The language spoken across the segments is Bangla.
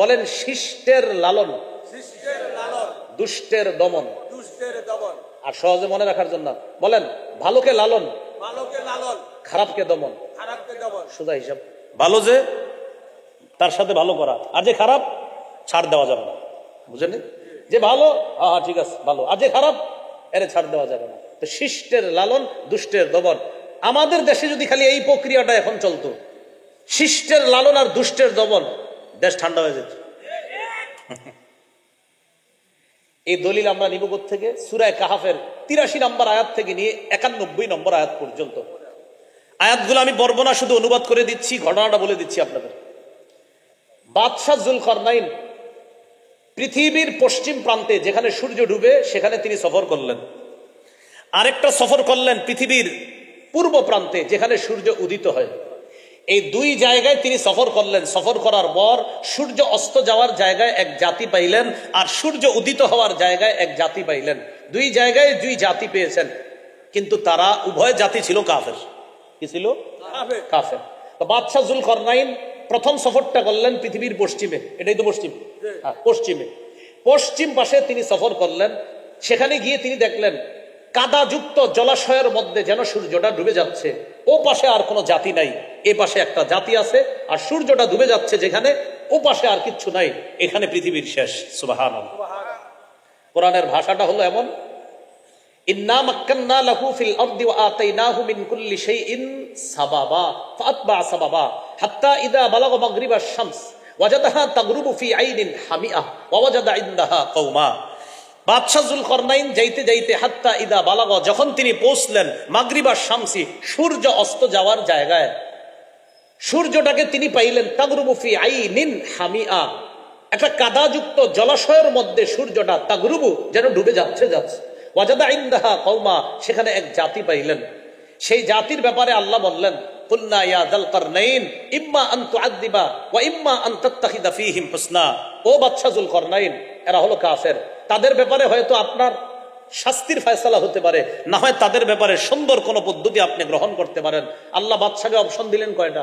বলেন শিষ্টের লালন, দুষ্টের দমন। আর সহজে মনে রাখার জন্য বলেন ভালোকে লালন, খারাপকে দমন। সোজা হিসাব। ভালো যে তার সাথে ভালো করা, আর যে খারাপ ছাড় দেওয়া যাবে না। বুঝেন? যে ভালো হ্যাঁ ঠিক আছে ভালো, আর যে খারাপ এর ছাড় দেওয়া যাবে না। তো শিষ্টের লালন, দুষ্টের দমন। আমাদের দেশে যদি খালি এই প্রক্রিয়াটা এখন চলতো, শিষ্টের লালন আর দুষ্টের দমন, দেশ ঠান্ডা হয়ে যেত। এই দলিল আমরা নিব থেকে সূরা কাহাফের ৮৩ নম্বর আয়াত থেকে নিয়ে ৯১ নম্বর আয়াত পর্যন্ত। আয়াতগুলো আমি বর্ণনা শুধু অনুবাদ করে দিচ্ছি, ঘটনাটা বলে দিচ্ছি আপনাদের। বাদশাহ যুলকারনাইন পৃথিবীর পশ্চিম প্রান্তে যেখানে সূর্য ডুবে সেখানে তিনি সফর করলেন। আরেকটা সফর করলেন পৃথিবীর পূর্ব প্রান্তে যেখানে সূর্য উদিত হয়। এই দুই জায়গায় তিনি সফর করলেন। সফর করার পর সূর্য অস্ত যাওয়ার জায়গায় এক জাতি পাইলেন, আর সূর্য উদিত হওয়ার জায়গায় এক জাতি পাইলেন। দুই জায়গায় দুই জাতি পেয়েছেন, কিন্তু তারা উভয় জাতি ছিল কাফের। কি ছিল? কাফের। তো বাদশাহ যুলকারনাইন প্রথম সফরটা করলেন পৃথিবীর পশ্চিমে। এটাই তো পশ্চিম, পশ্চিমে। পশ্চিম পাশে তিনি সফর করলেন। সেখানে গিয়ে তিনি দেখলেন কাদাযুক্ত জলাশয়ের মধ্যে যেন সূর্যটা ডুবে যাচ্ছে। ও পাশে আর কোনো জাতি নাই, এ পাশে একটা জাতি আছে, আর সূর্যটা ডুবে যাচ্ছে যেখানে, ও পাশে আর কিচ্ছু নাই, এখানে পৃথিবীর শেষ। সুবহানাল্লাহ। কোরআনের ভাষাটা হলো এমন, ইন্না মাক্কান্না লাহু ফিল আরদি ওয়া আতাইনাহু মিন কুল্লি শাইইন সাবাবা ফাতবা সাবাবা হাত্তা ইযা বালাগা মাগরিবাশ শামস ওয়াজাদাহা তাগরুবু ফি আইনিন হামিআহ ওয়া ওয়াজাদা ইনদাহা কওমা। বাদশাহ যুলকারনাইন যাইতে যাইতে হাত্তা ইদা বালাগা, যখন তিনি পৌঁছলেন মাগরিবার শামসি, সূর্য অস্ত যাওয়ার জায়গায়, সূর্যটাকে তিনি পাইলেন তাগরুবু ফি আইনিন হামিআ, একটা কাদাযুক্ত জলাশয়ের মধ্যে সূর্যটা তাগরুবু যেন ডুবে যাচ্ছে। ওয়াজাদা ইনদাহা কওমা, সেখানে এক জাতি পাইলেন। সেই জাতির ব্যাপারে আল্লাহ বললেন, কুলনা ইয়া যুলকারনাইন ইম্মা আন তুআযযিবা ওয়া ইম্মা আন তাত্তাখিযা ফীহিম হুসনা। ও বাদশাহ যুলকারনাইন, এরা হলো কাফের, তাদের ব্যাপারে হয়তো আপনার শাস্তির ফয়সালা হতে পারে, না হয় তাদের ব্যাপারে সুন্দর কোন পদ্ধতি আপনি গ্রহণ করতে পারেন। আল্লাহ বাদশাকে অপশন দিলেন কয়টা?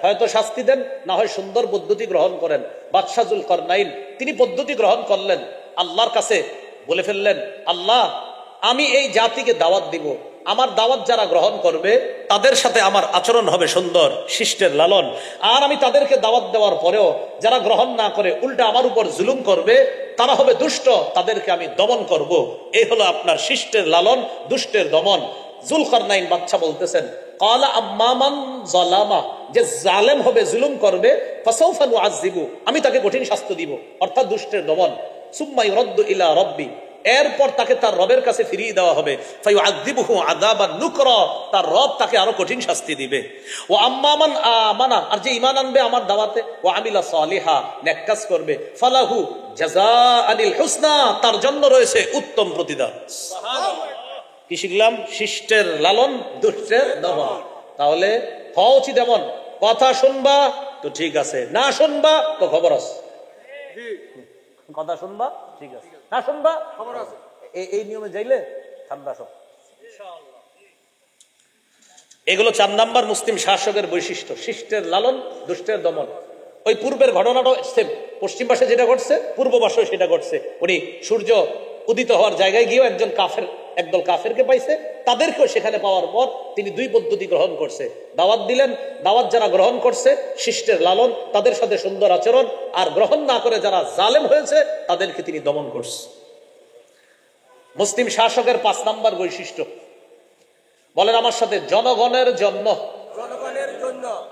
হয়তো শাস্তি দেন, না হয় সুন্দর পদ্ধতি গ্রহণ করেন। বাদশাহ যুলকারনাইন তিনি পদ্ধতি গ্রহণ করলেন। আল্লাহর কাছে বলে ফেললেন, আল্লাহ আমি এই জাতিকে দাওয়াত দিব, আমার দাওয়াত যারা গ্রহণ করবে তাদের সাথে আমার আচরণ হবে সুন্দর, শিষ্টের লালন। আর আমি তাদেরকে দাওয়াত দেওয়ার পরেও যারা গ্রহণ না করে উল্টা আমার উপর জুলুম করবে, তারা হবে দুষ্ট, তাদেরকে আমি দমন করব। এই হলো আপনার শিষ্টের লালন, দুষ্টের দমন। যুলকারনাইন বাদশা বলতেছেন, ক্বালা আম্মামান যালামা, যে জালেম হবে, জুলুম করবে, ফাসাউফা নুআযযিবু, আমি তাকে কঠিন শাস্তি দিব, অর্থাৎ দুষ্টের দমন। সুম্মা ইউরাদ্দু ইলা রাব্বি, এরপর তাকে তার রবের কাছে ফিরিয়ে দেওয়া হবে। ফায়ুআযযিবুহু আযাবান নুকরা, তার রব তাকে আরো কঠিন শাস্তি দিবে। ওয়া আম্মামান আমানা, আর যে ঈমান আনবে আমার দাওয়াতে, ওয়া আমিলা সালিহা, নেক কাজ করবে, ফালাহু জাযাআনিল হুসনা, তার জন্য রয়েছে উত্তম প্রতিদান। সুবহানাল্লাহ। কি শিখলাম? শিষ্টের লালন, দুষ্টের দমন। তাহলে হওয়া উচিত এমন, কথা শুনবা তো ঠিক আছে, না শুনবা তো খবর আছে। কথা শুনবা ঠিক আছে, না শুনবা খবর আছে। এই নিয়মে যাইলে ঠান্ডা সব। এগুলো ৪ নাম্বার মুসলিম শাসকের বৈশিষ্ট্য, শিষ্টের লালন, দুষ্টের দমন। ওই পূর্বের ঘটনাটাও সেম, পশ্চিম পাশে যেটা ঘটছে পূর্ব পাশেও সেটা ঘটছে। উনি সূর্য উদিত হওয়ার জায়গায় গিয়েও একদল কাফেরকে পাইছে, তাদেরকেও সেখানে পাওয়ার পর তিনি দুই পদ্ধতি গ্রহণ করছে, দাওয়াত দিলেন। দাওয়াত যারা গ্রহণ করছে শিষ্টের লালন, তাদের সাথে সুন্দর আচরণ, আর গ্রহণ না করে যারা জালেম হয়েছে তাদেরকে তিনি দমন করছে। মুসলিম শাসকের ৫ নাম্বার বৈশিষ্ট্য, বলেন আমার সাথে, জনগণের জন্য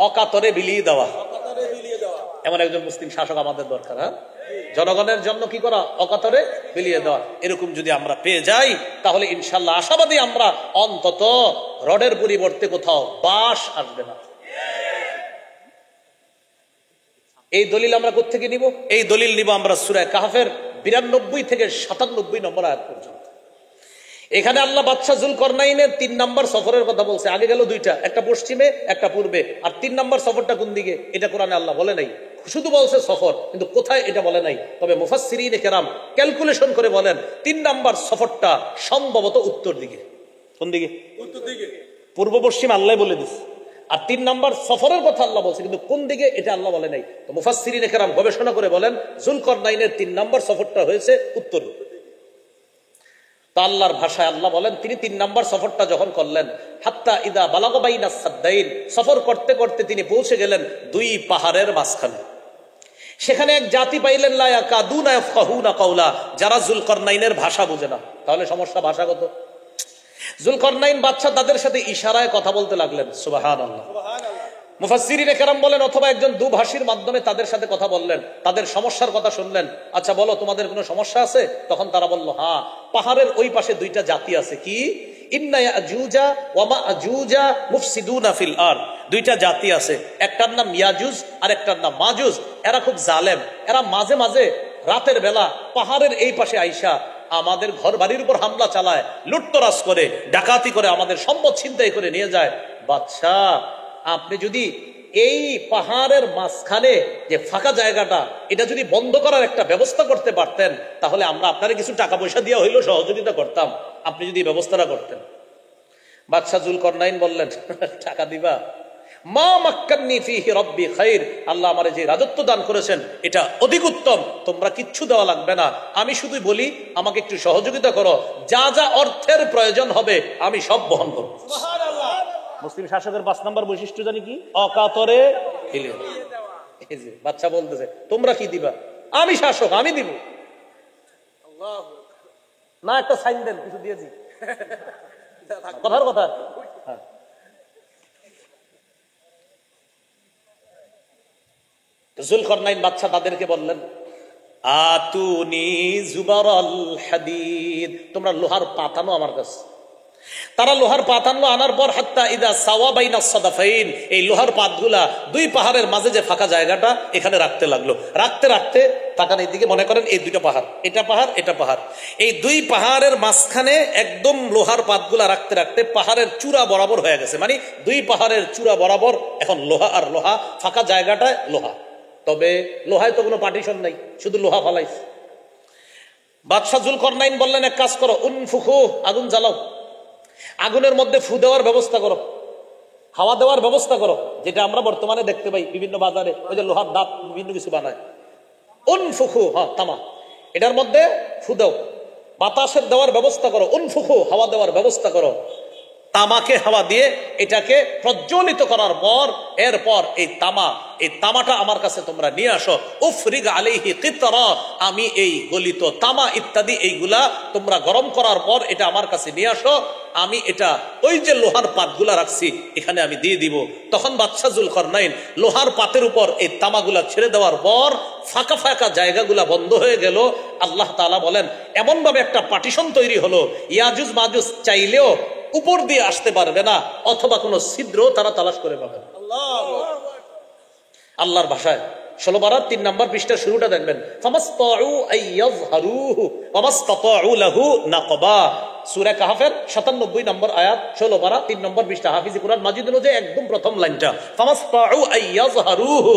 অকাতরে বিলিয়ে দেওয়া। এমন একজন মুসলিম শাসক আমাদের দরকার। হ্যাঁ, জনগণের জন্য কি করা? অকাতরে বিলিয়ে দেওয়া। এরকম যদি আমরা পেয়ে যাই তাহলে ইনশাল্লাহ আশাবাদী আমরা, অন্তত রডের পরিবর্তে কোথাও বাঁশ আসবে না। এই দলিল আমরা কোত্থেকে নিব? এই দলিল নিব আমরা সূরা কাহফের ৯২ থেকে ৯৭ নম্বর আয়াত পর্যন্ত। এখানে আল্লাহ বাদশাহ যুলকারনাইনের ৩ নাম্বার সফরের কথা বলছে। আগে গেল ২টা, একটা পশ্চিমে একটা পূর্বে, আর ৩ নাম্বার সফরটা কোন দিকে এটা কোরআনে আল্লাহ বলে নাই, শুধু বলছে সফর, কিন্তু কোথায় এটা বলে নাই। তবে মুফাসসিরিনে কেরাম ক্যালকুলেশন করে বলেন ৩ নাম্বার সফরটা সম্ভবত উত্তর দিকে। কোন দিকে? উত্তর দিকে। পূর্ব পশ্চিম আল্লাহ বলে দিচ্ছে, আর 3 নম্বর সফরের কথা আল্লাহ বলছে, কিন্তু কোন দিকে এটা আল্লাহ বলে নাই। তো মুফাসসিরিনে কেরাম গবেষণা করে বলেন যুলকরনাইনের 3 নম্বর সফরটা হয়েছে উত্তর। তা আল্লাহর ভাষায় আল্লাহ বলেন তিনি 3 নম্বর সফরটা যখন করলেন, হাত্তা ইদা বালাগা বাইনাস সাদ্দাইন, সফর করতে করতে তিনি পৌঁছে গেলেন 2 পাহাড়ের মাঝখানে। সেখানে এক জাতি পাইলেন লা ইয়াকাদুনা ইয়াফকাহুনা কাওলা, যারা যুলকরনাইনের ভাষা বুঝে না। তাহলে সমস্যা ভাষাগত। যুলকরনাইন বাদশা তাদের সাথে ইশারায় কথা বলতে লাগলেন। সুবহানাল্লাহ। মুফাসসিরিনে কেরাম বলেন অথবা একজন দুভাষীর মাধ্যমে তাদের সাথে কথা বললেন, তাদের সমস্যার কথা শুনলেন। আচ্ছা বলো তোমাদের কোনো সমস্যা আছে? তখন তারা বলল হ্যাঁ, পাহাড়ের ওই পাশে 2টা জাতি আছে। কি? ইন্না ইয়াজুজা ওয়া মাজুজা মুফসিদুনা ফিল আরদ, 2টা জাতি আছে, একটার নাম ইয়াজুজ আর একটার নাম মাজুজ। এরা খুব জালেম, এরা মাঝে মাঝে রাতের বেলা পাহাড়ের এই পাশে আইসা আমাদের ঘর বাড়ির উপর হামলা চালায়, লুটতরাজ করে, ডাকাতি করে, আমাদের সম্পদ ছিনতাই করে নিয়ে যায়। বাদশাহ আপনি যদি এই পাহাড়ের মাঝখানে যে ফাঁকা জায়গাটা, এটা যদি বন্ধ করার একটা ব্যবস্থা করতে পারতেন, তাহলে আমরা আপনার কিছু টাকা পয়সা দিয়ে হইলেও সহযোগিতা করতাম, আপনি যদি ব্যবস্থাটা করতেন। বাদশাহ যুলকরনাইন বললেন টাকা দিবা? মা মাক্কান্নি ফীহি রাব্বি খাইর, আল্লাহ আমারে যে রাজত্ব দান করেছেন এটা অধিক উত্তম, তোমরা কিচ্ছু দেওয়া লাগবে না, আমি শুধু বলি আমাকে একটু সহযোগিতা করো, যা যা অর্থের প্রয়োজন হবে আমি সব বহন করব। সুবহানাল্লাহ। মুসলিম শাসকের 5 নম্বর বৈশিষ্ট্য জানি কি? অকাতরে হিলে। এই যে বাচ্চা বলতেছে তোমরা কি দিবা? আমি শাসক, আমি দিব। আল্লাহু না, একটা সাইন দেন, কিছু দিয়েছি। কথার কথা। হ্যাঁ, যুলকরনাইন বাদশা তাদেরকে বললেন আতুনি জুবারাল হাদিদ, তোমরা লোহার পাতানো আমার কাছে। তারা লোহার পাত আনলো, আনার পর হাত্তা ইদা সাওয়া বাইনা সাদাফাইন, এই লোহার পাতগুলা 2 পাহাড়ের মাঝে যে ফাঁকা জায়গাটা এখানে রাখতে লাগলো। রাখতে রাখতে তাকান এইদিকে, মনে করেন এই 2টা পাহাড়, এটা পাহাড় এটা পাহাড়, এই 2 পাহাড়ের মাঝখানে একদম লোহার পাতগুলা রাখতে রাখতে পাহাড়ের চূড়া বরাবর হয়ে গেছে। মানে 2 পাহাড়ের চূড়া বরাবর এখন লোহা আর লোহা, ফাঁকা জায়গাটায় লোহা। তবে লোহায় তো কোনো পার্টিশন নাই, শুধু লোহা ফালাইছে। বাদশাহ যুলকরনাইন বললেন এক কাজ করো, উনফুখু, আগুন জ্বালাও, আগুনের মধ্যে ফু দেওয়ার ব্যবস্থা করো, হাওয়া দেওয়ার ব্যবস্থা করো, যেটা আমরা বর্তমানে দেখতে পাই বিভিন্ন বাজারে, ওই যে লোহার দাঁত বিভিন্ন কিছু বানায়। উনফুখু, হ্যাঁ তামা, এটার মধ্যে ফু দাও, বাতাসের দেওয়ার ব্যবস্থা করো। উনফুখু, হাওয়া দেওয়ার ব্যবস্থা করো। তামাকে হাওয়া দিয়ে এটাকে প্রজ্বলিত করার পর এরপর এই তামাটা আমার কাছে তোমরা নিয়ে আসো। উফরিগ আলাইহি কিতরা, আমি এই গলিত তামা ইত্যাদি এইগুলা তোমরা গরম করার পর এটা আমার কাছে নিয়ে আসো, আমি এটা ওই যে লোহার পাতগুলা রাখছি এখানে আমি দিয়ে দিব। তখন বাদশাহ যুলকরনাইন লোহার পাতের উপর এই তামাগুলা ছেড়ে দেওয়ার পর ফাঁকা ফাঁকা জায়গাগুলা বন্ধ হয়ে গেল। আল্লাহ তাআলা বলেন এমন ভাবে একটা পার্টিশন তৈরি হলো, ইয়াজুজ মাজুজ চাইলেও উপর দিয়ে আসতে পারবে না, অথবা কোন ছিদ্র তারা তালাশ করে পাবে না। আল্লাহর ভাষায় 16 পারা 3 নম্বর পৃষ্ঠার শুরুটা দেখবেন, ফামাসতাউ আইয়াযহারুহু ওয়ামাসতাউ লাহু নাকবা, সূরা কাহফের 97 নম্বর আয়াত, 16 পারা 3 নম্বর পৃষ্ঠা, হাফিজি কুরআন মাজিদ অনুযায়ী একদম প্রথম লাইনটা, ফামাসতাউ আইয়াযহারুহু,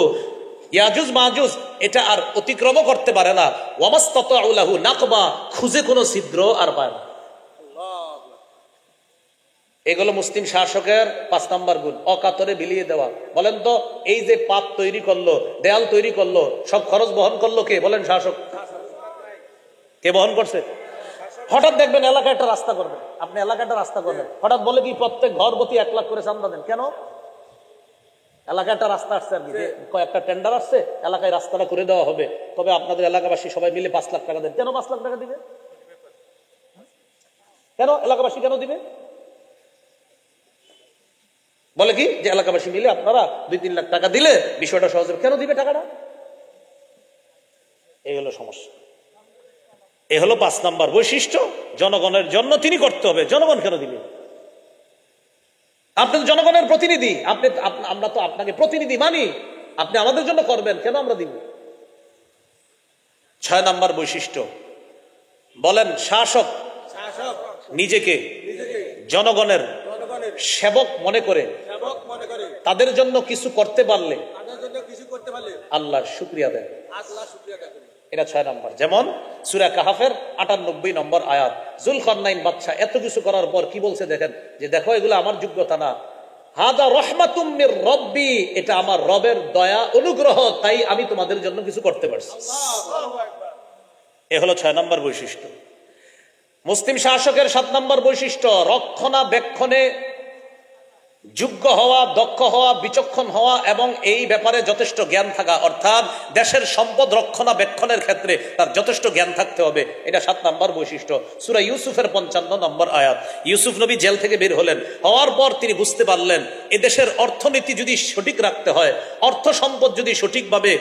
ইয়াজুজ মাজুজ এটা আর অতিক্রম করতে পারে না, ওয়ামাসতাউ লাহু নাকবা, খুঁজে কোনো ছিদ্র আর পায় না। এগুলো মুসলিম শাসকের 5 নম্বর গুণ, অকাতরে বিলিয়ে দেওয়া। বলেন তো এই যে পাত তৈরি করলো, দেয়াল তৈরি করলো, সব খরচ বহন করলো কে? বলেন শাসক। কে বহন করছে? হঠাৎ দেখবেন এলাকায় একটা রাস্তা করবেন, আপনি এলাকায় একটা রাস্তা করবেন, হঠাৎ বলে কি প্রত্যেক ঘর প্রতি 1 লাখ করে চান্দা দেন। কেন? এলাকায় একটা রাস্তা আসছে আর কি, কয়েকটা টেন্ডার আসছে, এলাকায় রাস্তাটা করে দেওয়া হবে, তবে আপনাদের এলাকাবাসী সবাই মিলে 5 লাখ টাকা দেন। কেন 5 লাখ টাকা দিবে? কেন এলাকাবাসী কেন দিবে? বলে কি যে এলাকাবাসী মিলে আপনারা 2-3 লাখ টাকা দিলে বিষয়টা সহজ হবে। কেন দিবে টাকাটা? এই হলো সমস্যা। এই হলো 5 নম্বর বৈশিষ্ট্য, জনগণের জন্য তিনি করতে হবে। জনগণ কেন দিবে? আপনি তো জনগণের প্রতিনিধি, আমরা তো আপনাকে প্রতিনিধি মানি, আপনি আমাদের জন্য করবেন, কেন আমরা দিব? 6 নম্বর বৈশিষ্ট্য, বলেন শাসক নিজেকে জনগণের সেবক মনে করে তাদের জন্য কিছু করতে পারলে আল্লাহর শুকরিয়া দেন। এটা 6 নম্বর। যেমন সূরা কাহফের 98 নম্বর আয়াত, যুলকরনাইন বাদশা এত কিছু করার পর কি বলছে দেখেন, যে দেখো এগুলো আমার যোগ্যতা না, হাদা রহমাতুম মির রব্বি, এটা আমার রবের দয়া অনুগ্রহ, তাই আমি তোমাদের জন্য কিছু করতে পারছি। এ হলো 6 নম্বর বৈশিষ্ট্য। মুসলিম শাসকের 7 নম্বর বৈশিষ্ট্য রক্ষণাবেক্ষণে যোগ্য হওয়া, দক্ষ হওয়া, বিচক্ষণ হওয়া এবং এই ব্যাপারে যথেষ্ট জ্ঞান থাকা, অর্থাৎ দেশের সম্পদ রক্ষণাবেক্ষণের ক্ষেত্রে তার যথেষ্ট জ্ঞান থাকতে হবে। এটা 7 নম্বর বৈশিষ্ট্য। সূরা ইউসুফের 55 নম্বর আয়াত। ইউসুফ নবী জেল থেকে বের হলেন, হওয়ার পর তিনি বুঝতে পারলেন এদেশের অর্থনীতি যদি সঠিক রাখতে হয়, অর্থ সম্পদ যদি সঠিকভাবে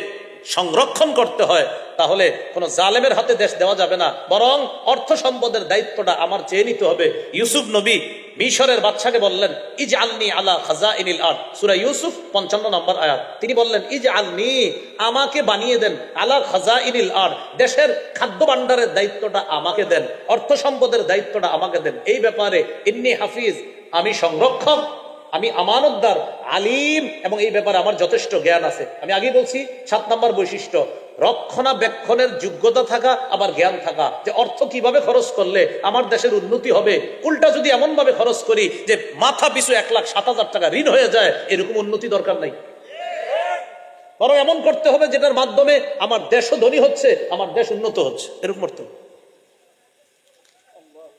সংরক্ষণ করতে হয়, তাহলে কোন জালেমের হাতে দেশ দেওয়া যাবে না, বরং অর্থ সম্পদের দায়িত্বটা আমার চেয়ে নিতে হবে। ইউসুফ নবী মিশরের বাদশাকে বললেন ইজআলনি আলা খাজাইনিল আরদ, সূরা ইউসুফ 55 নম্বর আয়াত। তিনি বললেন ইজআলনি, আমাকে বানিয়ে দেন, আলা খাজাইনিল আরদ, দেশের খাদ্য ভাণ্ডারের দায়িত্বটা আমাকে দেন, অর্থ সম্পদের দায়িত্বটা আমাকে দেন। এই ব্যাপারে ইন্নী হাফিজ, আমি সংরক্ষক, আমি আমানতদার, আলিম, এবং এই ব্যাপারে আমার যথেষ্ট জ্ঞান আছে। আমি আগে বলছি 7 নম্বর বৈশিষ্ট্য রক্ষণাবেক্ষণের যোগ্যতা থাকা, আবার জ্ঞান থাকা, যে অর্থ কিভাবে খরচ করলে আমার দেশের উন্নতি হবে। উল্টা যদি এমন ভাবে খরচ করি যে মাথা পিছু 1,07,000 টাকা ঋণ হয়ে যায়, এরকম উন্নতি দরকার নাই। বরং এমন করতে হবে যেটার মাধ্যমে আমার দেশও ধনী হচ্ছে, আমার দেশ উন্নত হচ্ছে, এরকম করতে হবে।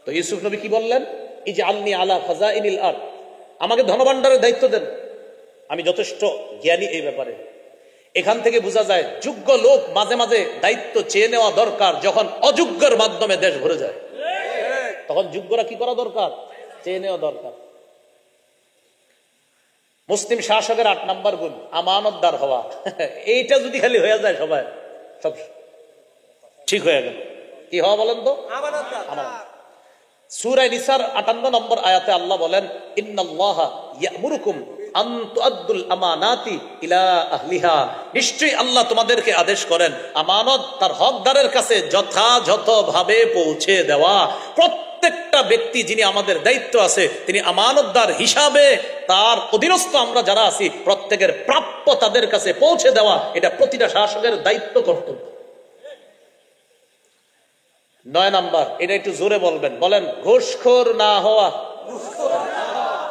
তো ইউসুফ নবী কি বললেন? ইজআলনি আলা খাজাইনিল আরদ, আমাকে ধনভাণ্ডারের দায়িত্ব দেন, আমি যথেষ্ট জ্ঞানী এই ব্যাপারে। এখান থেকে বোঝা যায় যোগ্য লোক মাঝে মাঝে দায়িত্ব চেয়ে নেওয়া দরকার। যখন অযোগ্যের মাধ্যমে দেশ ভরে যায়, তখন যোগ্যরা কি করা দরকার? চেয়ে নেওয়া দরকার। মুসলিম শাসকের 8 নম্বর গুণ আমানতদার হওয়া। এইটা যদি খালি হয়ে যায় সবাই, সব ঠিক হয়ে গেল। কি হওয়া বলেন তো? আমানতদার। সূরা নিসার 58 নম্বর আয়াতে আল্লাহ বলেন ইন্নাল্লাহা ইয়া'মুরুকুম আন তুআদ্দুল আমানাতি ইলা আহলিহা, নিশ্চয়ই আল্লাহ তোমাদেরকে আদেশ করেন আমানত তার হকদারের কাছে যথাযথভাবে পৌঁছে দেওয়া। প্রত্যেকটা ব্যক্তি যিনি আমাদের দায়িত্ব আছে, তিনি আমানতদার হিসাবে তার অধীনস্থ আমরা যারা আছি প্রত্যেকের প্রাপ্য তাদের কাছে পৌঁছে দেওয়া, এটা প্রতিটা শাসকের দায়িত্ব, কর্তব্য। 9 নাম্বার, এটা একটু জোরে বলবেন, বলেন ঘুষখোর না হওয়া।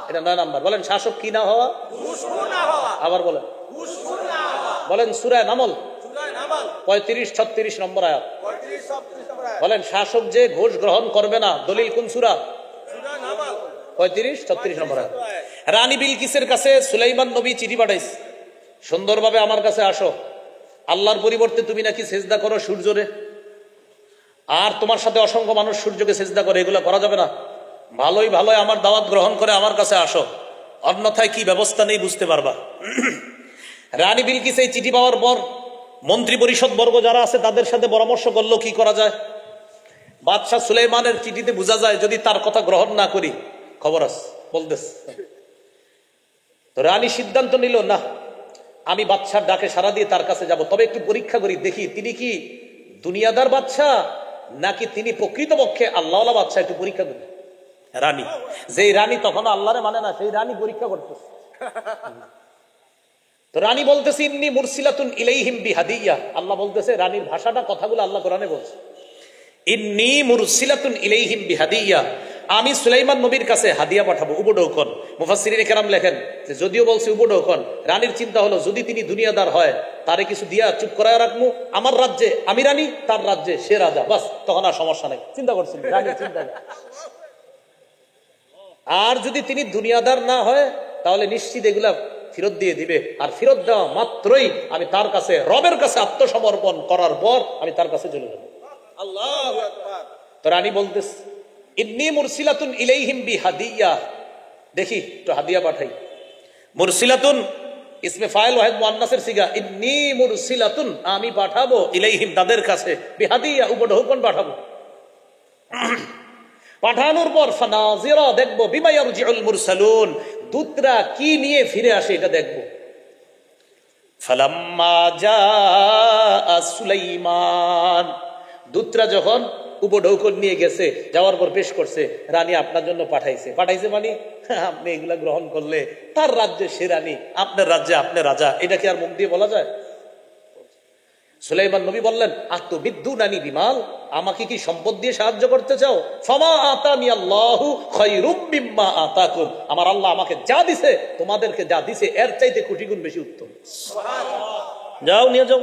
এটা 9 নাম্বার। বলেন শাসক কি না হওয়া? আবার বলেন, বলেন সূরা নামল 35-36 নম্বর আয়াত। বলেন শাসক যে ঘুষ গ্রহণ করবে না, দলিল কোন সূরা? 35-36 নম্বর আয়াত। রানী বিলকিসের কাছে সুলাইমান নবী চিঠি পাঠাইছে, সুন্দরভাবে আমার কাছে আসো, আল্লাহর পরিবর্তে তুমি নাকি সেজদা করো সূর্যরে, আর তোমার সাথে অসংখ্য মানুষ সূর্যকে সেজদা করে, এগুলো করা যাবে না। ভালোই ভালোই আমার দাওয়াত গ্রহণ করে আমার কাছে আসো, অন্যথায় কি ব্যবস্থা নেই বুঝতে পারবা। রানী বিলকিস এই চিঠি পাওয়ার পর মন্ত্রী পরিষদ বর্গ যারা আছে তাদের সাথে পরামর্শ করলো কি করা যায়। বাদশাহ সুলাইমানের চিঠিতে বোঝা যায় যদি তার কথা গ্রহণ না করি খবর আছে, বলতেছে। তো রানী সিদ্ধান্ত নিল, না, আমি বাদশার ডাকে সাড়া দিয়ে তার কাছে যাব, তবে একটু পরীক্ষা করি, দেখি তিনি কি দুনিয়াদার বাদশাহ নাকি তিনি প্রকৃতপক্ষে আল্লাহওয়ালা বাদশাহ, একটু পরীক্ষা করি। রানী, যেই রানী তখন আল্লাহরে মানে না, সেই রানী পরীক্ষা করতেছে। তো রানী বলতেছে ইন্নী মুরসিলাতুন ইলাইহিম বিহাদিয়া, আল্লাহ বলতেছে, রানীর ভাষাটা, কথাগুলো আল্লাহ কোরআনে বলছে, ইন্নী মুরসিলাতুন ইলাইহিম বিহাদিয়া, আমি সুলাইমান নবীর কাছে হাদিয়া পাঠাবো, উপঢৌকন। মুফাসসিরিনে কেরাম লেখেন যে যদিও বলছে উপঢৌকন, রানীর চিন্তা হলো যদি তিনি দুনিয়াদার হয় তারে কিছু দিয়া চুপ করায় রাখবো, আমার রাজ্যে আমি রানী, তার রাজ্যে সে রাজা, বাস, তখন আর সমস্যা নেই। চিন্তা করছেন রানীর চিন্তা। আর যদি তিনি দুনিয়াদার না হয় তাহলে নিশ্চিত এগুলা ফেরত দিয়ে দিবে, আর ফেরত দেওয়া মাত্রই আমি তার কাছে, রবের কাছে আত্মসমর্পণ করার পর আমি তার কাছে চলে যাব। আল্লাহু আকবার। তো রানী বলতেছে ইন্নী মুরসিলাতুন ইলাইহিম বিহাদিয়া, দেখি একটু হাদিয়া পাঠাই। মুরসিলাতুন ইসমে ফাইল ওয়াহিদ মুআন্নাসের সিগা, ইন্নী মুরসিলাতুন, আমি পাঠাবো, ইলাইহিম তাদের কাছে, বিহাদিয়া উপঢৌকন পাঠাবো। পাঠানোর পর ফানাজিরা, দেখবো, বিমা ইয়ারজিউল মুরসালুন, দূতরা কি নিয়ে ফিরে আসে এটা দেখবো। ফালাম্মা জাআ সুলাইমান, দূতরা যখন উপঢৌকন নিয়ে গেছে, যাওয়ার পর পেশ করছে, রানী আপনার জন্য পাঠাইছে। পাঠাইছে মানে আপনি এগুলা গ্রহণ করলে তার রাজ্যে সে রানী, আপনার রাজ্যে আপনি রাজা, এটা কি আর মুখ দিয়ে বলা যায়? সুলাইমান নবী বললেন, আতুবিদ্দুনানি বিমাল, আমাকে কি সম্পদ দিয়ে সাহায্য করতে চাও? ফামা আতানি আল্লাহু খায়রুম মিম্মা আতাকুম, আমার আল্লাহ আমাকে যা দিছে, তোমাদেরকে যা দিছে এর চাইতে কোটি গুণ বেশি উত্তম। যাও নিয়ে যাও।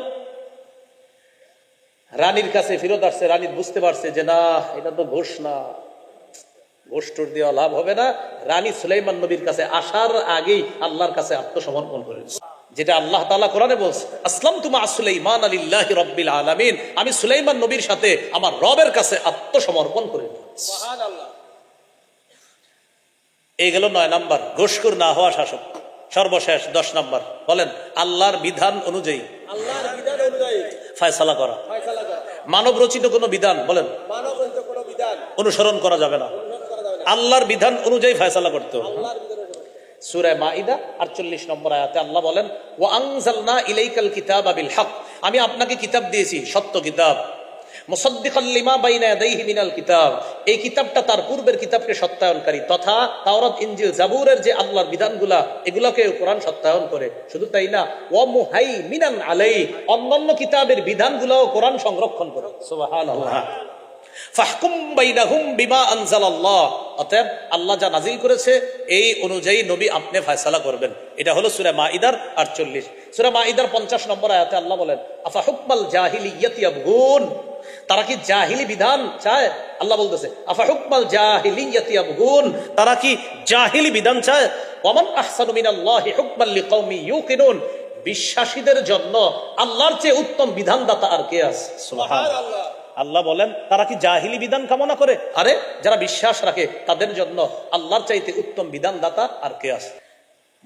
রানীর কাছে ফেরত আসছে, রানী বুঝতে পারছে যে না, এটা তো ঘোষ না, ঘোষ টোর দেওয়া লাভ হবে না। রানী সুলাইমান নবীর কাছে আসার আগেই আল্লাহর কাছে আত্মসমর্পণ করেছে, যেটা আল্লাহ তাআলা কোরআনে বলছে, আসলামতু মা সুলাইমান লিল্লাহি রাব্বিল আলামিন, আমি সুলাইমান নবীর সাথে আমার রবের কাছে আত্মসমর্পণ করে দিয়েছি। সুবহানাল্লাহ। এই গেল 9 নাম্বার, ঘুষখোর না হওয়া শাসক। সর্বশেষ 10 নাম্বার, বলেন আল্লাহর বিধান অনুযায়ী ফয়সালা করা। মানব রচিত কোন বিধান, বলেন অনুসরণ করা যাবে না, আল্লাহর বিধান অনুযায়ী ফয়সালা করতে হবে। সূরা মাইদা 48 নম্বর আয়াতে আল্লাহ বলেন, ওয়া আনজালনা ইলাইকাল কিতাবা বিল হক, আমি আপনাকে কিতাব দিয়েছি, সত্য কিতাব, মুসাদ্দিকাল লিমা বাইনা ইয়াদাইহি মিনাল কিতাব, এই কিতাবটা তার পূর্বের কিতাবকে সত্যায়নকারী, তথা তাওরাত, ইনজিল, জাবুরের যে আল্লাহর বিধানগুলা, এগুলোকে কোরআন সত্যায়ন করে। শুধু তাই না, ওয়া মুহাইমিনান আলাইহি, অন্যান্য কিতাবের বিধানগুলোও কোরআন সংরক্ষণ করে। সুবহানাল্লাহ। ফাহকুম বাইনাহুম বিমা আনজালাল্লাহ, অতএব আল্লাহ যা নাজিল করেছে এই অনুযায়ী নবী আপনি ফয়সালা করবেন। এটা হলো সূরা মাইদার 48। সূরা মাইদার 50 নম্বর আয়াতে আল্লাহ বলেন, আফা হুকমাল জাহিলিয়াতি ইয়াবগুন, তারা কি জাহিলি বিধান চায়? আল্লাহ বলতেছে, আফা হুকমাল জাহিলিয়াতি ইয়াবগুন, তারা কি জাহিলি বিধান চায়? ওয়ামান আহসানু মিনাল্লাহি হুকমান লিকাওমি ইউকিনুন, বিশ্বাসীদের জন্য আল্লাহর চেয়ে উত্তম বিধানদাতা আর কে আছে? সুবহানাল্লাহ। আল্লাহ বলেন, তারা কি জাহিলি বিধান কামনা করে? আরে যারা বিশ্বাস রাখে তাদের জন্য আল্লাহর চাইতে উত্তম বিধানদাতা আর কে আছে?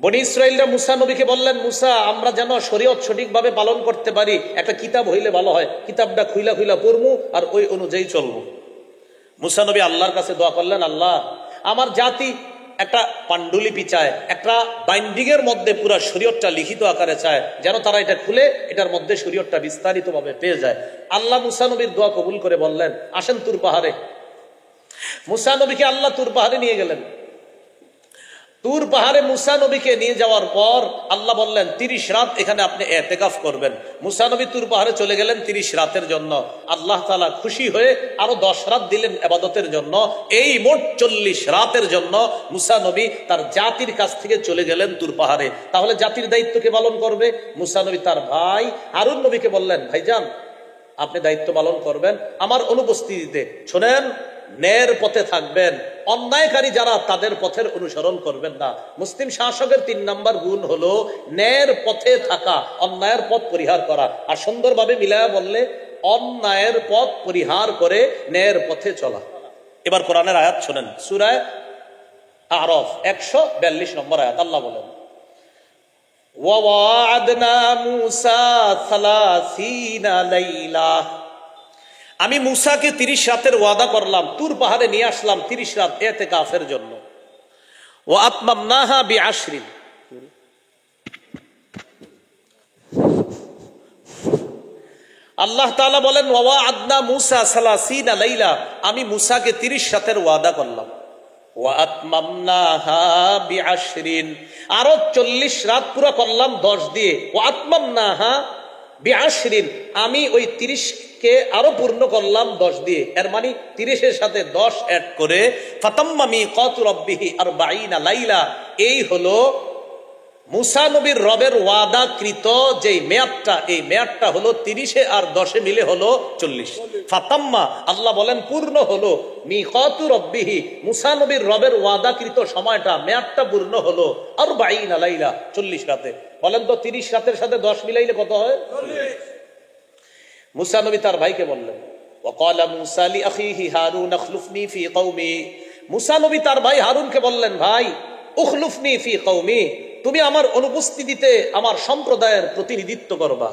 বনি ইসরাইলরা মুসা নবীকে বললেন, মুসা, আমরা যেন শরীয়ত সঠিকভাবে পালন করতে পারি, একটা কিতাব হইলে ভালো হয়, কিতাবটা খুইলা খুইলা পড়বো আর ওই অনুযায়ী চলবো। মুসা নবী আল্লাহর কাছে দোয়া করলেন, আল্লাহ, আমার জাতি একটা পাণ্ডুলিপি চায়, একটা বাইন্ডিং এর মধ্যে পুরো শরীয়তটা লিখিত আকারে চায়, যেন তারা এটা খুলে এটার মধ্যে শরীয়তটা বিস্তারিত ভাবে পেয়ে যায়। আল্লাহ মুসা নবীর দোয়া কবুল করে বললেন, আসেন তুর পাহাড়ে। মুসা নবীকে আল্লাহ তুর পাহাড়ে নিয়ে গেলেন। তুর পাহাড়ে মুসা নবীকে নিয়ে যাওয়ার পর আল্লাহ বললেন, 30 রাত এখানে আপনি ইতিকাফ করবেন। মুসা নবী তুর পাহাড়ে চলে গেলেন 30 রাতের জন্য। আল্লাহ তাআলা খুশি হয়ে আরো 10 রাত দিলেন ইবাদতের জন্য। এই মোট 40 রাতের জন্য মুসা নবী তার জাতির কাছ থেকে চলে গেলেন তুর পাহাড়ে। তাহলে জাতির দায়িত্ব কে পালন করবে? মুসা নবী তার ভাই হারুন নবীকে বললেন, ভাইজান, আপনি দায়িত্ব পালন করবেন আমার অনুপস্থিতিতে। শোনেন, ন্যায়ের পথে থাকবেন, অন্যায়কারী যারা তাদের পথের অনুসরণ করবেন না। মুসলিম শাসকের 3 নাম্বার গুণ হলো ন্যায়ের পথে থাকা, অন্যায়ের পথ পরিহার করা। আর সুন্দরভাবে মিলায়া বললে, অন্যায়ের পথ পরিহার করে ন্যায়ের পথে চলা। এবার কোরআনের আয়াত শোনেন, সূরা আরাফ 142 নম্বর আয়াত আল্লাহ বলেন, ওয়া ওয়া'আদনা মূসা 30 লাইলা, আমি মুসাকে 30 রাতের ওয়াদা করলাম, তুর পাহাড়ে নিয়ে আসলাম 30 রাত ইতিকাফের জন্য। ওয়া আতমামনাহা বিআশরিন, আল্লাহ তাআলা বলেন, ওয়া ওয়া'আদনা মূসা 30 লাইলা, আমি মুসাকে 30 রাতের ওয়াদা করলাম। ওয়া আতমামনাহা বিআশরিন, আরো 40 রাত পুরো করলাম 10 দিয়ে। ওয়া আতমামনাহা বিআশরিন, আমি ওই 30 কে আরো পূর্ণ করলাম 10 দিয়ে। এর মানে 30 এর সাথে 10 অ্যাড করে ফাতাম্মা মিকাতু রাব্বিহি 40 লাইলা, এই হলো মুসা নবীর রবের ওয়াদাকৃত যে মেয়াদটা, এই মেয়াদটা হলো 30 আর 10 মিলে হলো 40। ফাতাম্মা, আল্লাহ বলেন, পূর্ণ হলো মিকাতু রাব্বিহি, মুসা নবীর রবের ওয়াদাকৃত সময়টা, মেয়াদটা পূর্ণ হলো 40 লাইলা, 40 রাতে। বলেন তো 30 রাতের সাথে 10 মিলাইলে কত হয়? 40। মুসা নবী তার ভাইকে বললেন, ওয়াকালা মুসা লি আখিহি হারুন আখলুফনি ফি কওমি, মুসা নবী তার ভাই হারুনকে বললেন, ভাই, উখলুফনি ফি কওমি, তুমি আমার অনুপস্থিতিতে আমার সম্প্রদায়ের প্রতিনিধিত্ব করবা।